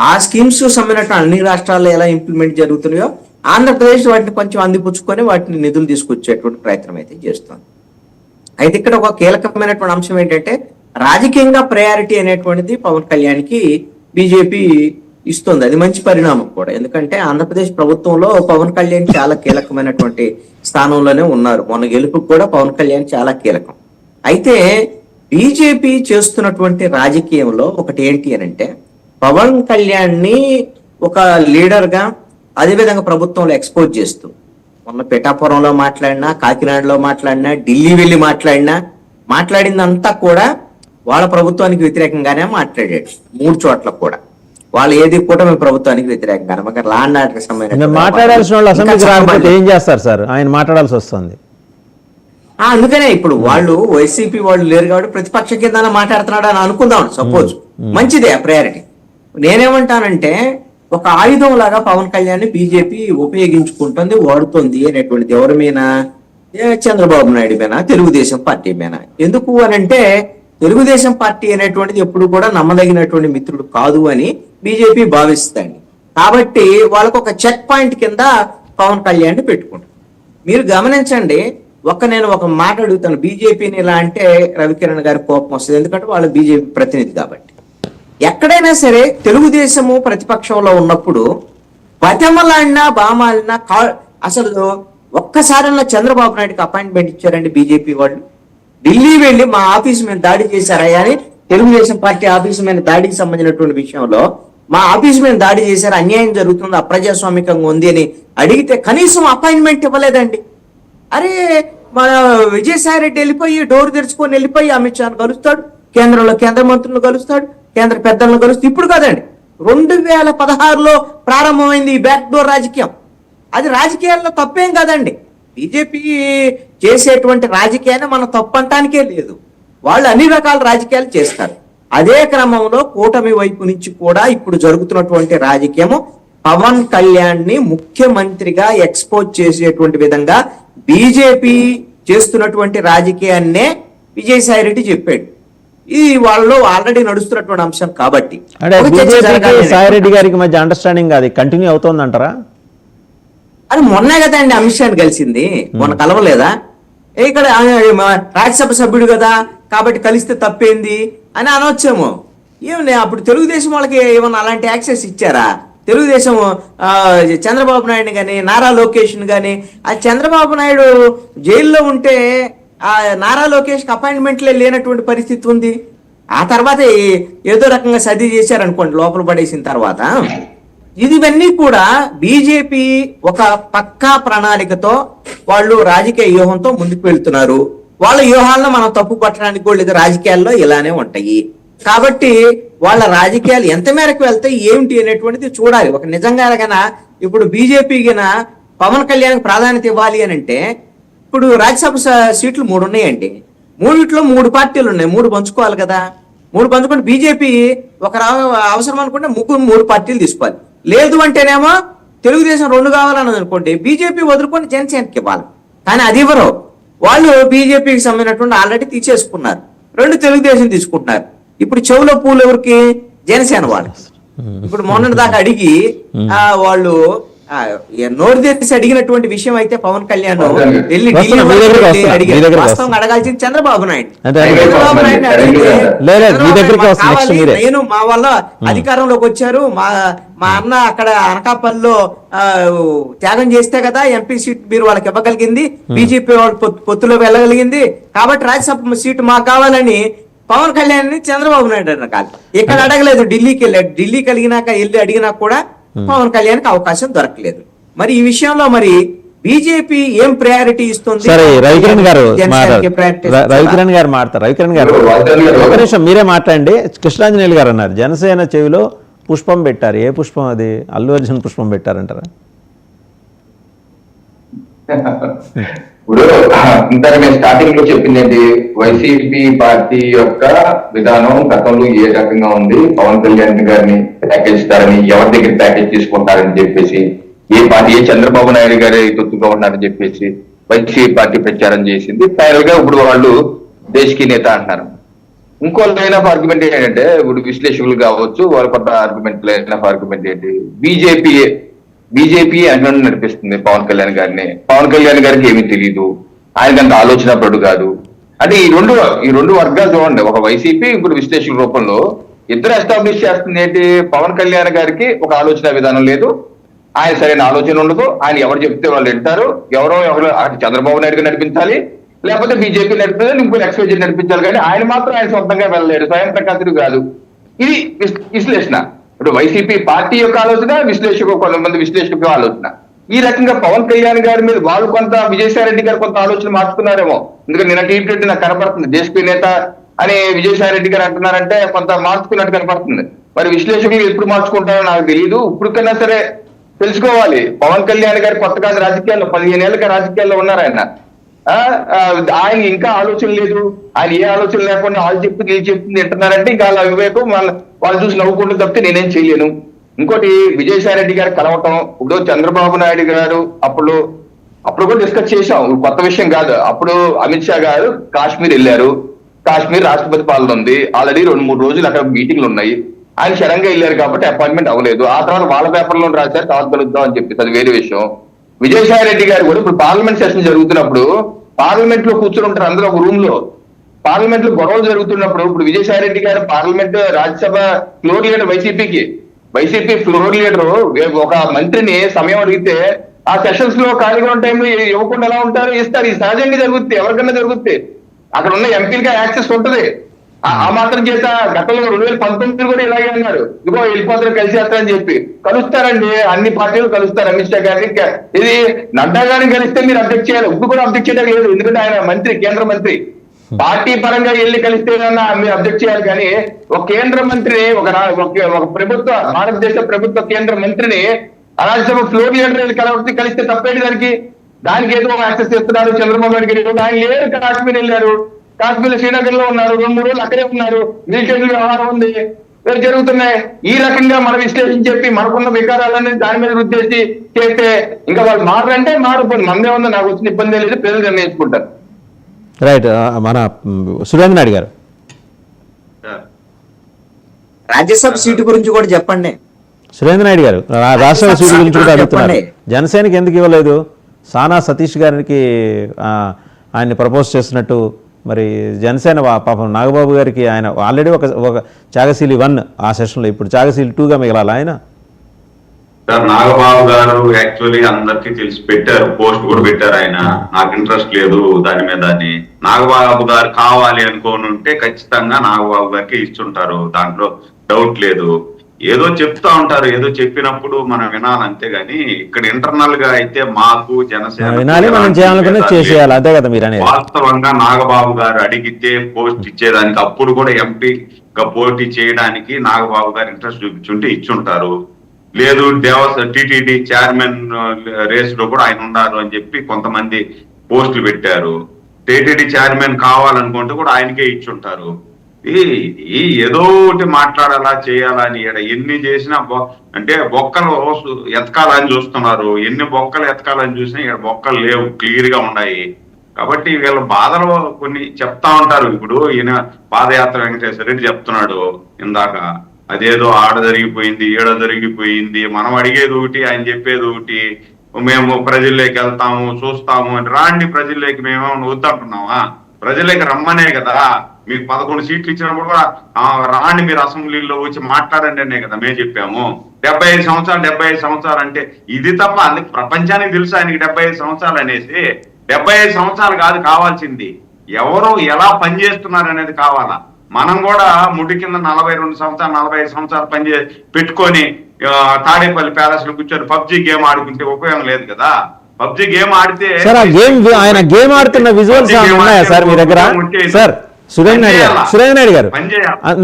ఆ స్కీమ్స్ సంబంధించిన అన్ని రాష్ట్రాల్లో ఎలా ఇంప్లిమెంట్ జరుగుతున్నాయో ఆంధ్రప్రదేశ్ వాటిని కొంచెం అందిపుచ్చుకొని వాటిని నిధులు తీసుకొచ్చేటువంటి ప్రయత్నం అయితే చేస్తుంది. అయితే ఇక్కడ ఒక కీలకమైనటువంటి అంశం ఏంటంటే, రాజకీయంగా ప్రయారిటీ అనేటువంటిది పవన్ కళ్యాణ్కి బీజేపీ ఇస్తుంది. అది మంచి పరిణామం కూడా. ఎందుకంటే ఆంధ్రప్రదేశ్ ప్రభుత్వంలో పవన్ కళ్యాణ్ చాలా కీలకమైనటువంటి స్థానంలోనే ఉన్నారు. మొన్న గెలుపుకు కూడా పవన్ కళ్యాణ్ చాలా కీలకం. అయితే బీజేపీ చేస్తున్నటువంటి రాజకీయంలో ఒకటి ఏంటి అని అంటే, పవన్ కళ్యాణ్ని ఒక లీడర్గా అదేవిధంగా ప్రభుత్వంలో ఎక్స్పోజ్ చేస్తూ, మొన్న పిఠాపురంలో మాట్లాడినా, కాకినాడలో మాట్లాడినా, ఢిల్లీ వెళ్ళి మాట్లాడిందంతా కూడా వాళ్ళ ప్రభుత్వానికి వ్యతిరేకంగానే మాట్లాడాడు. 3 చోట్ల కూడా వాళ్ళు ఏది కూడా మేము ప్రభుత్వానికి వ్యతిరేకంగానే. మాకు లా అండ్ ఆర్డర్కి సంబంధించిన మాట్లాడాల్సిన వాళ్ళు అసెంబ్లీకి రాకపోతే ఏం చేస్తారు సార్? ఆయన మాట్లాడాల్సి వస్తుంది. అందుకనే ఇప్పుడు వాళ్ళు వైసీపీ వాళ్ళు లేరు కాబట్టి ప్రతిపక్ష కింద మాట్లాడుతున్నాడు అని అనుకుందాం. సపోజ్ మంచిదే ఆ ప్రయారిటీ. నేనేమంటానంటే, ఒక ఆయుధం లాగా పవన్ కళ్యాణ్ బీజేపీ ఉపయోగించుకుంటుంది, వాడుతుంది అనేటువంటిది ఎవరి మీద? చంద్రబాబు నాయుడు మీద, తెలుగుదేశం పార్టీ మీద. ఎందుకు అనంటే, తెలుగుదేశం పార్టీ అనేటువంటిది ఎప్పుడు కూడా నమ్మదగినటువంటి మిత్రుడు కాదు అని బీజేపీ భావిస్తుంది. కాబట్టి వాళ్ళకు ఒక చెక్ పాయింట్ కింద పవన్ కళ్యాణ్ పెట్టుకుంటారు. మీరు గమనించండి, నేను ఒక మాట అడుగుతాను. బీజేపీని ఇలా అంటే రవికిరణ్ గారి కోపం వస్తుంది, ఎందుకంటే వాళ్ళు బీజేపీ ప్రతినిధి కాబట్టి. ఎక్కడైనా సరే తెలుగుదేశము ప్రతిపక్షంలో ఉన్నప్పుడు బతమలాడినా బామాలినా అసలు ఒక్కసారన్నా చంద్రబాబు నాయుడుకి అపాయింట్మెంట్ ఇచ్చారండి బీజేపీ వాళ్ళు? ఢిల్లీ వెళ్ళి మా ఆఫీసు మీద దాడి చేశారా అని, తెలుగుదేశం పార్టీ ఆఫీసు మీద దాడికి సంబంధించినటువంటి విషయంలో మా ఆఫీసు మీద దాడి చేశారు, అన్యాయం జరుగుతుంది, అప్రజాస్వామికంగా ఉంది అని అడిగితే కనీసం అపాయింట్మెంట్ ఇవ్వలేదండి. అరే, మన విజయసాయి రెడ్డి వెళ్ళిపోయి డోర్ తెరుచుకొని వెళ్ళిపోయి అమిత్ షాను కలుస్తాడు, కేంద్రంలో కేంద్ర మంత్రులను కలుస్తాడు, కేంద్ర పెద్దలను కలుస్తాడు. ఇప్పుడు కాదండి, 2016లో ప్రారంభమైంది ఈ బ్యాక్ డోర్ రాజకీయం. అది రాజకీయాల్లో తప్పేం కాదండి. బీజేపీ చేసేటువంటి రాజకీయాన్ని మనం తప్పంటానికే లేదు. వాళ్ళు అన్ని రకాల రాజకీయాలు చేస్తారు. అదే క్రమంలో కూటమి వైపు నుంచి కూడా ఇప్పుడు జరుగుతున్నటువంటి రాజకీయము పవన్ కళ్యాణ్ ని ముఖ్యమంత్రిగా ఎక్స్పోజ్ చేసేటువంటి విధంగా బీజేపీ చేస్తున్నటువంటి రాజకీయాన్నే విజయసాయి రెడ్డి చెప్పాడు. ఇది వాళ్ళలో ఆల్రెడీ నడుస్తున్నటువంటి అంశం కాబట్టి అంటే బీజేపీకి సాయిరెడ్డి గారికి మధ్య అండర్స్టాండింగ్ అది కంటిన్యూ అవుతుంది అంటారా? అది మొన్నే కదా అండి అమిత్ షాని కలిసింది, మొన్న కలవలేదా? ఇక్కడ రాజ్యసభ సభ్యుడు కదా కాబట్టి కలిస్తే తప్పేంది అని అనొచ్చేమో. ఏమన్నా అప్పుడు తెలుగుదేశం వాళ్ళకి ఏమన్నా అలాంటి యాక్సెస్ ఇచ్చారా? తెలుగుదేశం చంద్రబాబు నాయుడు కానీ నారా లోకేష్ని కానీ, ఆ చంద్రబాబు నాయుడు జైల్లో ఉంటే ఆ నారా లోకేష్కి అపాయింట్మెంట్లే లేనటువంటి పరిస్థితి ఉంది. ఆ తర్వాత ఏదో రకంగా సర్ది చేశారనుకోండి లోపల పడేసిన తర్వాత. ఇవన్నీ కూడా బీజేపీ ఒక పక్కా ప్రణాళికతో వాళ్ళు రాజకీయ వ్యూహంతో ముందుకు వెళ్తున్నారు. వాళ్ళ వ్యూహాలను మనం తప్పు పట్టడానికి కూడా లేదు, రాజకీయాల్లో ఇలానే ఉంటాయి. కాబట్టి వాళ్ళ రాజకీయాలు ఎంత మేరకు వెళ్తాయి ఏమిటి అనేటువంటిది చూడాలి. ఒక నిజంగా ఇప్పుడు బీజేపీ పవన్ కళ్యాణ్కి ప్రాధాన్యత ఇవ్వాలి అని అంటే, ఇప్పుడు రాజ్యసభ సీట్లు 3 ఉన్నాయండి, 3 3 పార్టీలు ఉన్నాయి, 3 పంచుకోవాలి కదా. 3 పంచుకుంటే బీజేపీ ఒక అవసరం అనుకుంటే 3 పార్టీలు తీసుకోవాలి. లేదు అంటేనేమో తెలుగుదేశం 2 కావాలన్నది అనుకోండి, బీజేపీ వదులుకొని జనసేనకి ఇవ్వాలి. కానీ అది ఇవ్వరు వాళ్ళు. బీజేపీకి సంబంధించినటువంటి ఆల్రెడీ తీసేసుకున్నారు, 2 తెలుగుదేశం తీసుకుంటున్నారు. ఇప్పుడు చెవులో పూలు ఎవరికి? జనసేన వాళ్ళు. ఇప్పుడు మొన్నటి దాకా అడిగి వాళ్ళు నోరు తెరిచి అడిగినటువంటి విషయం అయితే పవన్ కళ్యాణ్ వెళ్ళి వాస్తవంగా అడగాల్సింది చంద్రబాబు నాయుడు. నేను మా వల్ల అధికారంలోకి వచ్చారు, మా అన్న అక్కడ అనకాపల్లిలో త్యాగం చేస్తే కదా ఎంపీ సీట్ మీరు వాళ్ళకి ఇవ్వగలిగింది, బీజేపీ వాళ్ళు పొత్తులో వెళ్ళగలిగింది, కాబట్టి రాజ్యసభ సీటు మాకు కావాలని పవన్ కళ్యాణ్ చంద్రబాబు నాయుడు అడగాలి. ఇక్కడ అడగలేదు, ఢిల్లీకి వెళ్ళాడు. ఢిల్లీకి వెళ్ళి అడిగినా కూడా పవన్ కళ్యాణ్కి అవకాశం దొరకలేదు. మరి ఈ విషయంలో మరి బీజేపీ ఏం ప్రయారిటీ ఇస్తుంది? సరే రవికిరణ్ గారు మాట్లాడతారు. రవికిరణ్ గారు ఒక నిమిషం మీరే మాట్లాడండి. కృష్ణాంజనేయులు గారు అన్నారు జనసేన చెవిలో పుష్పం పెట్టారు. ఏ పుష్పం అది? అల్లు అర్జున్ పుష్పం పెట్టారంటారా? ఇప్పుడు ఇంతక నేను స్టార్టింగ్ లో చెప్పింది ఏంటి, వైసీపీ పార్టీ యొక్క విధానం గతంలో ఏ రకంగా ఉంది, పవన్ కళ్యాణ్ గారిని ప్యాకేజ్ ఇస్తారని, ఎవరి దగ్గర ప్యాకేజ్ తీసుకుంటారని చెప్పేసి, ఏ చంద్రబాబు నాయుడు గారి తొత్తుగా ఉన్నారని చెప్పేసి వైసీపీ పార్టీ ప్రచారం చేసింది. ఫైనల్ గా ఇప్పుడు వాళ్ళు దేశకి నేత అంటున్నారు. ఇంకో లైన్ ఆఫ్ ఆర్గ్యుమెంట్ ఏంటంటే, ఇప్పుడు విశ్లేషకులు కావచ్చు వాళ్ళ కొత్త ఆర్గ్యుమెంట్ లైన్ ఆఫ్ ఆర్గ్యుమెంట్ ఏంటి, బీజేపీ అన్నం నడిపిస్తుంది పవన్ కళ్యాణ్ గారిని, పవన్ కళ్యాణ్ గారికి ఏమీ తెలియదు, ఆయనకంత ఆలోచన పడు కాదు అంటే ఈ రెండు వర్గాలు చూడండి. ఒక వైసీపీ ఇప్పుడు విశ్లేషకుల రూపంలో ఇద్దరు ఎస్టాబ్లిష్ చేస్తుంది ఏంటి, పవన్ కళ్యాణ్ గారికి ఒక ఆలోచన విధానం లేదు, ఆయన సరైన ఆలోచన ఉండదు, ఆయన ఎవరు చెప్తే వాళ్ళు వింటారు, ఎవరో చంద్రబాబు నాయుడు నడిపించాలి లేకపోతే బీజేపీ నడిపించాలి, ఇంకో ఎక్స్వైజీ నడిపించాలి, కానీ ఆయన మాత్రం ఆయన సొంతంగా వెళ్ళలేడు, స్వయం ప్రకాశుడు కాదు. ఇది విశ్లేషణ. ఇప్పుడు వైసీపీ పార్టీ యొక్క ఆలోచన, కొంతమంది విశ్లేషకుల ఆలోచన. ఈ రకంగా పవన్ కళ్యాణ్ గారి మీద వాళ్ళు కొంత, విజయసాయి రెడ్డి గారు కొంత ఆలోచన మార్చుకున్నారేమో. ఎందుకంటే నిన్న టీవీ నాకు కనపడుతుంది, దేశప్రియ నేత అని విజయసాయి రెడ్డి గారు అంటున్నారంటే కొంత మార్చుకున్నట్టు కనపడుతుంది. మరి విశ్లేషకులు ఎప్పుడు మార్చుకుంటారో నాకు తెలియదు. ఇప్పుడు కన్నా సరే తెలుసుకోవాలి, పవన్ కళ్యాణ్ గారి కొత్త కాదు రాజకీయాల్లో, 15 ఏళ్ళుగా రాజకీయాల్లో ఉన్నారు ఆయన. ఆయన ఇంకా ఆలోచన లేదు, ఆయన ఏ ఆలోచన లేకుండా వాళ్ళు చెప్తుంది ఏ చెప్తుంది వింటున్నారంటే ఇంకా అలా వివేకం వాళ్ళు చూసి నవ్వుకుంటూ తప్పితే నేనేం చేయలేను. ఇంకోటి విజయసాయి రెడ్డి గారు కలవటం, ఇప్పుడు చంద్రబాబు నాయుడు గారు అప్పుడు కూడా డిస్కస్ చేశాం, కొత్త విషయం కాదు. అప్పుడు అమిత్ షా గారు కాశ్మీర్ వెళ్ళారు, కాశ్మీర్ రాష్ట్రపతి పాలన ఉంది, ఆల్రెడీ 2-3 రోజులు అక్కడ మీటింగ్లు ఉన్నాయి, ఆయన సడన్ గా వెళ్ళారు కాబట్టి అపాయింట్మెంట్ అవ్వలేదు. ఆ తర్వాత వాళ్ళ పేపర్లో రాశారు తర్వాత కలుద్దాం అని చెప్పి, అది వేరే విషయం. విజయసాయి రెడ్డి గారు కూడా ఇప్పుడు పార్లమెంట్ సెషన్ జరుగుతున్నప్పుడు పార్లమెంట్ లో కూర్చొని ఉంటారు అందరూ ఒక రూమ్ లో, పార్లమెంట్ లో గొడవలు జరుగుతున్నప్పుడు ఇప్పుడు విజయసాయి రెడ్డి గారు parliament Rajya Sabha floor leader, YCP floor leader ఒక మంత్రిని సమయం అడిగితే ఆ సెషన్స్ లో ఖాళీగా ఉన్న టైంలో ఇవ్వకుండా ఎలా ఉంటారు, ఇస్తారు. ఇది సహజంగా జరుగుతుంది, ఎవరికన్నా జరుగుతుంది, అక్కడ ఉన్న ఎంపీలుగా యాక్సెస్ ఉంటుంది. ఆ మాత్రం చేత గతంలో 2019 కూడా ఇలాగే అన్నారు, ఇదిగో వెళ్ళిపోతారు కలిసేస్తారని చెప్పి. కలుస్తారండి, అన్ని పార్టీలు కలుస్తారు. అమిత్ షా గారిని, ఇది నడ్డా గారిని కలిస్తే మీరు అబ్జెక్ట్ చేయాలి, ఇప్పుడు కూడా అబ్జెక్ట్ చేయడం లేదు, ఎందుకంటే ఆయన మంత్రి, కేంద్ర మంత్రి. పార్టీ పరంగా వెళ్ళి కలిస్తేనన్నా మీరు అబ్జెక్ట్ చేయాలి, కానీ ఒక కేంద్ర మంత్రిని, ఒక ప్రభుత్వ, భారతదేశ ప్రభుత్వ కేంద్ర మంత్రిని రాజ్యసభ ఫ్లోర్ లీడర్ కలిస్తే తప్పేంటి దానికి ఏదో యాక్సెస్ చేస్తున్నారు చంద్రబాబు నాయుడు గారు. ఆయన లేరు, కాశ్మీర్ వెళ్ళారు, కాశ్మీర్ శ్రీనగర్ లో ఉన్నారు, 2-3 రోజులు అక్కడే ఉన్నారు, మిలిటరీ వ్యవహారం ఉంది, జరుగుతున్నాయి. ఈ రకంగా మనం విశ్లేషణ చెప్పి మనకున్న వికారాలన్నీ దాని మీద ఉద్దేశించి చేస్తే ఇంకా వాళ్ళు మారంటే మారిపోయింది, మందే ఉందో నాకు వచ్చిన ఇబ్బంది లేదు, ప్రజలు నిర్ణయించుకుంటారు. రైట్. మన సురేంద్ర నాయుడు గారు రాజ్యసభ సీటు గురించి కూడా చెప్పండి. సురేంద్ర నాయుడు గారు రాష్ట్రసభ సీటు గురించి కూడా అడుగుతున్నారు. జనసేనకి ఎందుకు ఇవ్వలేదు? సానా సతీష్ గారికి ఆయన్ని ప్రపోజ్ చేసినట్టు మరి జనసేన పాపం నాగబాబు గారికి ఆయన ఆల్రెడీ ఒక త్యాగశీలి 1 ఆ సెషన్లో, ఇప్పుడు త్యాగశీలి 2గా మిగలాలి ఆయన. సార్ నాగబాబు గారు యాక్చువల్లీ అందరికీ తెలిసి పెట్టారు, పోస్ట్ కూడా పెట్టారు. ఆయన నాకు ఇంట్రెస్ట్ లేదు దాని మీద అని. నాగబాబు గారు కావాలి అనుకోని ఉంటే ఖచ్చితంగా నాగబాబు గారికి ఇస్తుంటారు, దాంట్లో డౌట్ లేదు. ఏదో చెప్తా ఉంటారు, ఏదో చెప్పినప్పుడు మనం వినాలి అంతేగాని ఇక్కడ ఇంటర్నల్ గా అయితే మాకు జనసేన వాస్తవంగా నాగబాబు గారు అడిగితే పోస్ట్ ఇచ్చేదానికి, అప్పుడు కూడా ఎంపీగా పోటీ చేయడానికి నాగబాబు గారు ఇంట్రెస్ట్ చూపించుంటే ఇచ్చుంటారు. లేదు టిటిడి చైర్మన్ రేస్ లో కూడా ఆయన ఉన్నారు అని చెప్పి కొంతమంది పోస్టులు పెట్టారు. టిటిడి చైర్మన్ కావాలనుకుంటే కూడా ఆయనకే ఇచ్చుంటారు. ఏదో ఒకటి మాట్లాడాలా చేయాలా అని ఎన్ని చేసినా అంటే బొక్కలు ఎతకాలని చూస్తున్నారు. ఎన్ని బొక్కలు ఎతకాలని చూసినా ఇక్కడ బొక్కలు లేవు, క్లియర్ గా ఉన్నాయి. కాబట్టి వీళ్ళ బాధలు కొన్ని చెప్తా ఉంటారు. ఇప్పుడు ఈయన పాదయాత్ర వెంకటేశ్వర రెడ్డి చెప్తున్నాడు ఇందాక, అదేదో ఆడ జరిగిపోయింది ఈడ జరిగిపోయింది, మనం అడిగేది ఒకటి ఆయన చెప్పేది ఒకటి. మేము ప్రజల్లోకి వెళ్తాము చూస్తాము అని. రాండి ప్రజల్లోకి, మేమేమన్నా వద్దంటున్నావా? ప్రజల్లోకి రమ్మనే కదా. మీకు 11 సీట్లు ఇచ్చినప్పుడు కూడా రాండి మీరు అసెంబ్లీలో వచ్చి మాట్లాడండి అనే కదా మేము చెప్పాము. 75 సంవత్సరాలు అంటే ఇది తప్ప అందుకు ప్రపంచానికి తెలుసు ఆయనకి 75 సంవత్సరాలు అనేసి. 75 సంవత్సరాలు కాదు కావాల్సింది, ఎవరు ఎలా పనిచేస్తున్నారు అనేది కావాలా. మనం కూడా ముడి కింద 42 సంవత్సరాలు 45 సంవత్సరాలు పెట్టుకొని తాడేపల్లి ప్యాలెస్ లో కూర్చొని పబ్జీ గేమ్ ఆడుకుంటే ఉపయోగం లేదు కదా. పబ్జీ గేమ్ ఆడితే ఆయన గేమ్ ఆడుతున్న విజువల్స్ ఉన్నాయా సార్ మీ దగ్గర? సార్ సురేంద్ర నాయుడు గారు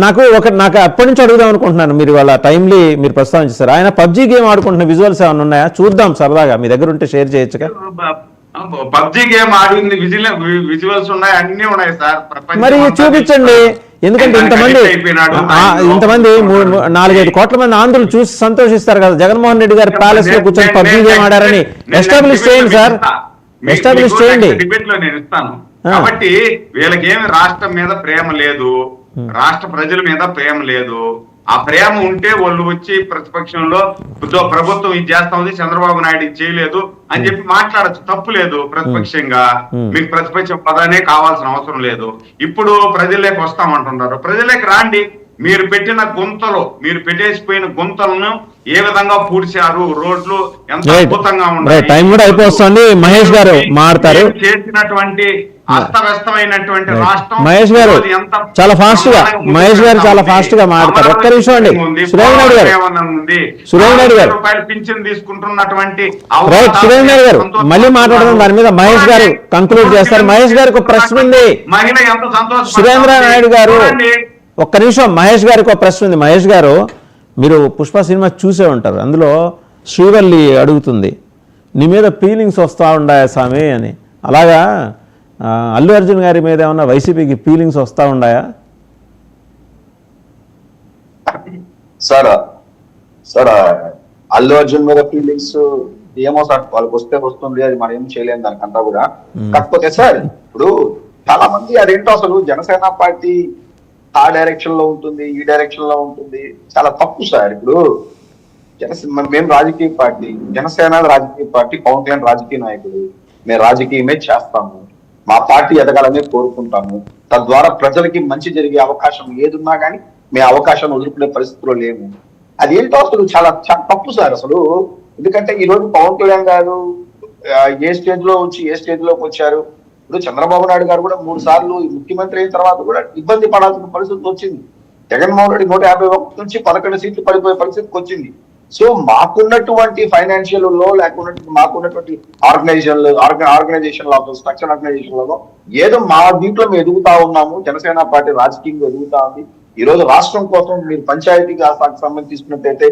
నాకు అప్పటి నుంచి అడుగుదాం అనుకుంటున్నాను. మీరు వాళ్ళ టైమ్లీ మీరు ప్రస్తావించారు, ఆయన పబ్జీ గేమ్ ఆడుకుంటున్న విజువల్స్ ఏమైనా ఉన్నాయా? చూద్దాం సరదాగా, మీ దగ్గర ఉంటే షేర్ చేయొచ్చుగా. పబ్జీ గేమ్ ఆడింది విజువల్స్ ఉన్నాయి, అన్ని ఉన్నాయి సార్. మరి చూపించండి. ఎందుకంటే ఇంతమంది 4-5 కోట్ల మంది ఆంధ్రులు చూసి సంతోషిస్తారు కదా. జగన్మోహన్ రెడ్డి గారు ప్యాలెస్ లో కూర్చొని పబ్జీ గేమ్ ఆడారని ఎస్టాబ్లిష్ చేయండి సార్, ఎస్టాబ్లిష్ చేయండి. డిబేట్ లో నేను ఇస్తాను. కాబట్టి వీళ్ళకేమి రాష్ట్రం మీద ప్రేమ లేదు, రాష్ట్ర ప్రజల మీద ప్రేమ లేదు. ఆ ప్రేమ ఉంటే వాళ్ళు వచ్చి ప్రతిపక్షంలో ప్రభుత్వం ఇది చేస్తా ఉంది, చంద్రబాబు నాయుడు ఇది చేయలేదు అని చెప్పి మాట్లాడచ్చు, తప్పు లేదు. ప్రతిపక్షంగా మీకు ప్రతిపక్ష పదానే కావాల్సిన అవసరం లేదు. ఇప్పుడు ప్రజల్లోకి వస్తామంటున్నారు, ప్రజల్లోకి రాండి. మీరు పెట్టిన గుంతలు, మీరు పెట్టేసిపోయిన గుంతలను ఏ విధంగా పూడ్చారు, రోడ్లు ఎంత అద్భుతంగా ఉన్నాయి. టైం కూడా అయిపోతుంది. మహేష్ గారు మాట్లాడతారు. చేసినటువంటి అస్తవ్యస్తమైనటువంటి రాష్ట్రం మహేష్ గారు చాలా ఫాస్ట్ గా మాట్లాడతారు. ఒక్క నిమిషం అండి. సురేంద్ర నాయుడు గారు పింఛన్ తీసుకుంటున్నటువంటి సురేంద్ర నాయుడు గారు మళ్ళీ మాట్లాడడం దాని మీద మహేష్ గారు కంక్లూడ్ చేస్తారు. మహేష్ గారికి ఒక ప్రశ్న ఉంది. మహిళ ఎంత సంతోషం. సురేంద్ర నాయుడు గారు ఒక్క నిమిషం, మహేష్ గారికి ఒక ప్రశ్న ఉంది. మహేష్ గారు, మీరు పుష్ప సినిమా చూసే ఉంటారు. అందులో శ్రీవల్లి అడుగుతుంది, నీ మీద ఫీలింగ్స్ వస్తూ ఉన్నాయా స్వామి అని. అలాగా అల్లు అర్జున్ గారి మీద ఏమన్నా వైసీపీకి ఫీలింగ్స్ వస్తూ ఉన్నాయా? సార్ అల్లు అర్జున్ మీద ఫీలింగ్స్ ఏమో సార్, వాళ్ళకి వస్తే వస్తుంది, అది మనం ఏం చేయలేము దానికంతా కూడా. కాకపోతే సార్ ఇప్పుడు చాలా మంది అదేంటో అసలు జనసేన పార్టీ ఆ డైరెక్షన్ లో ఉంటుంది, ఈ డైరెక్షన్ లో ఉంటుంది, చాలా తప్పు సార్. ఇప్పుడు మేము రాజకీయ పార్టీ, జనసేన రాజకీయ పార్టీ, పవన్ కళ్యాణ్ రాజకీయ నాయకుడు, మేము రాజకీయమే చేస్తాము, మా పార్టీ ఎదగాలనే కోరుకుంటాము. తద్వారా ప్రజలకి మంచి జరిగే అవకాశం ఏదున్నా కానీ మేము అవకాశాన్ని వదులుకునే పరిస్థితిలో లేము. అదేంటో అసలు చాలా తప్పు సార్ అసలు. ఎందుకంటే ఈ రోజు పవన్ కళ్యాణ్ గారు ఏ స్టేజ్ లో వచ్చి ఏ స్టేజ్ లోకి వచ్చారు. ఇప్పుడు చంద్రబాబు నాయుడు గారు కూడా 3 సార్లు ముఖ్యమంత్రి అయిన తర్వాత కూడా ఇబ్బంది పడాల్సిన పరిస్థితి వచ్చింది. జగన్మోహన్ రెడ్డి 151 నుంచి 11 సీట్లు పడిపోయే పరిస్థితికి వచ్చింది. సో మాకున్నటువంటి ఫైనాన్షియల్ లో లేకున్నట్టు మాకున్నటువంటి ఆర్గనైజేషన్ లో స్ట్రక్చర్ ఆర్గనైజేషన్ లో ఏదో మా దీంట్లో మేము ఎదుగుతా ఉన్నాము. జనసేన పార్టీ రాజకీయంగా ఎదుగుతా ఉంది. ఈ రోజు రాష్ట్రం కోసం మీరు పంచాయతీకి సంబంధించి తీసుకున్నట్టయితే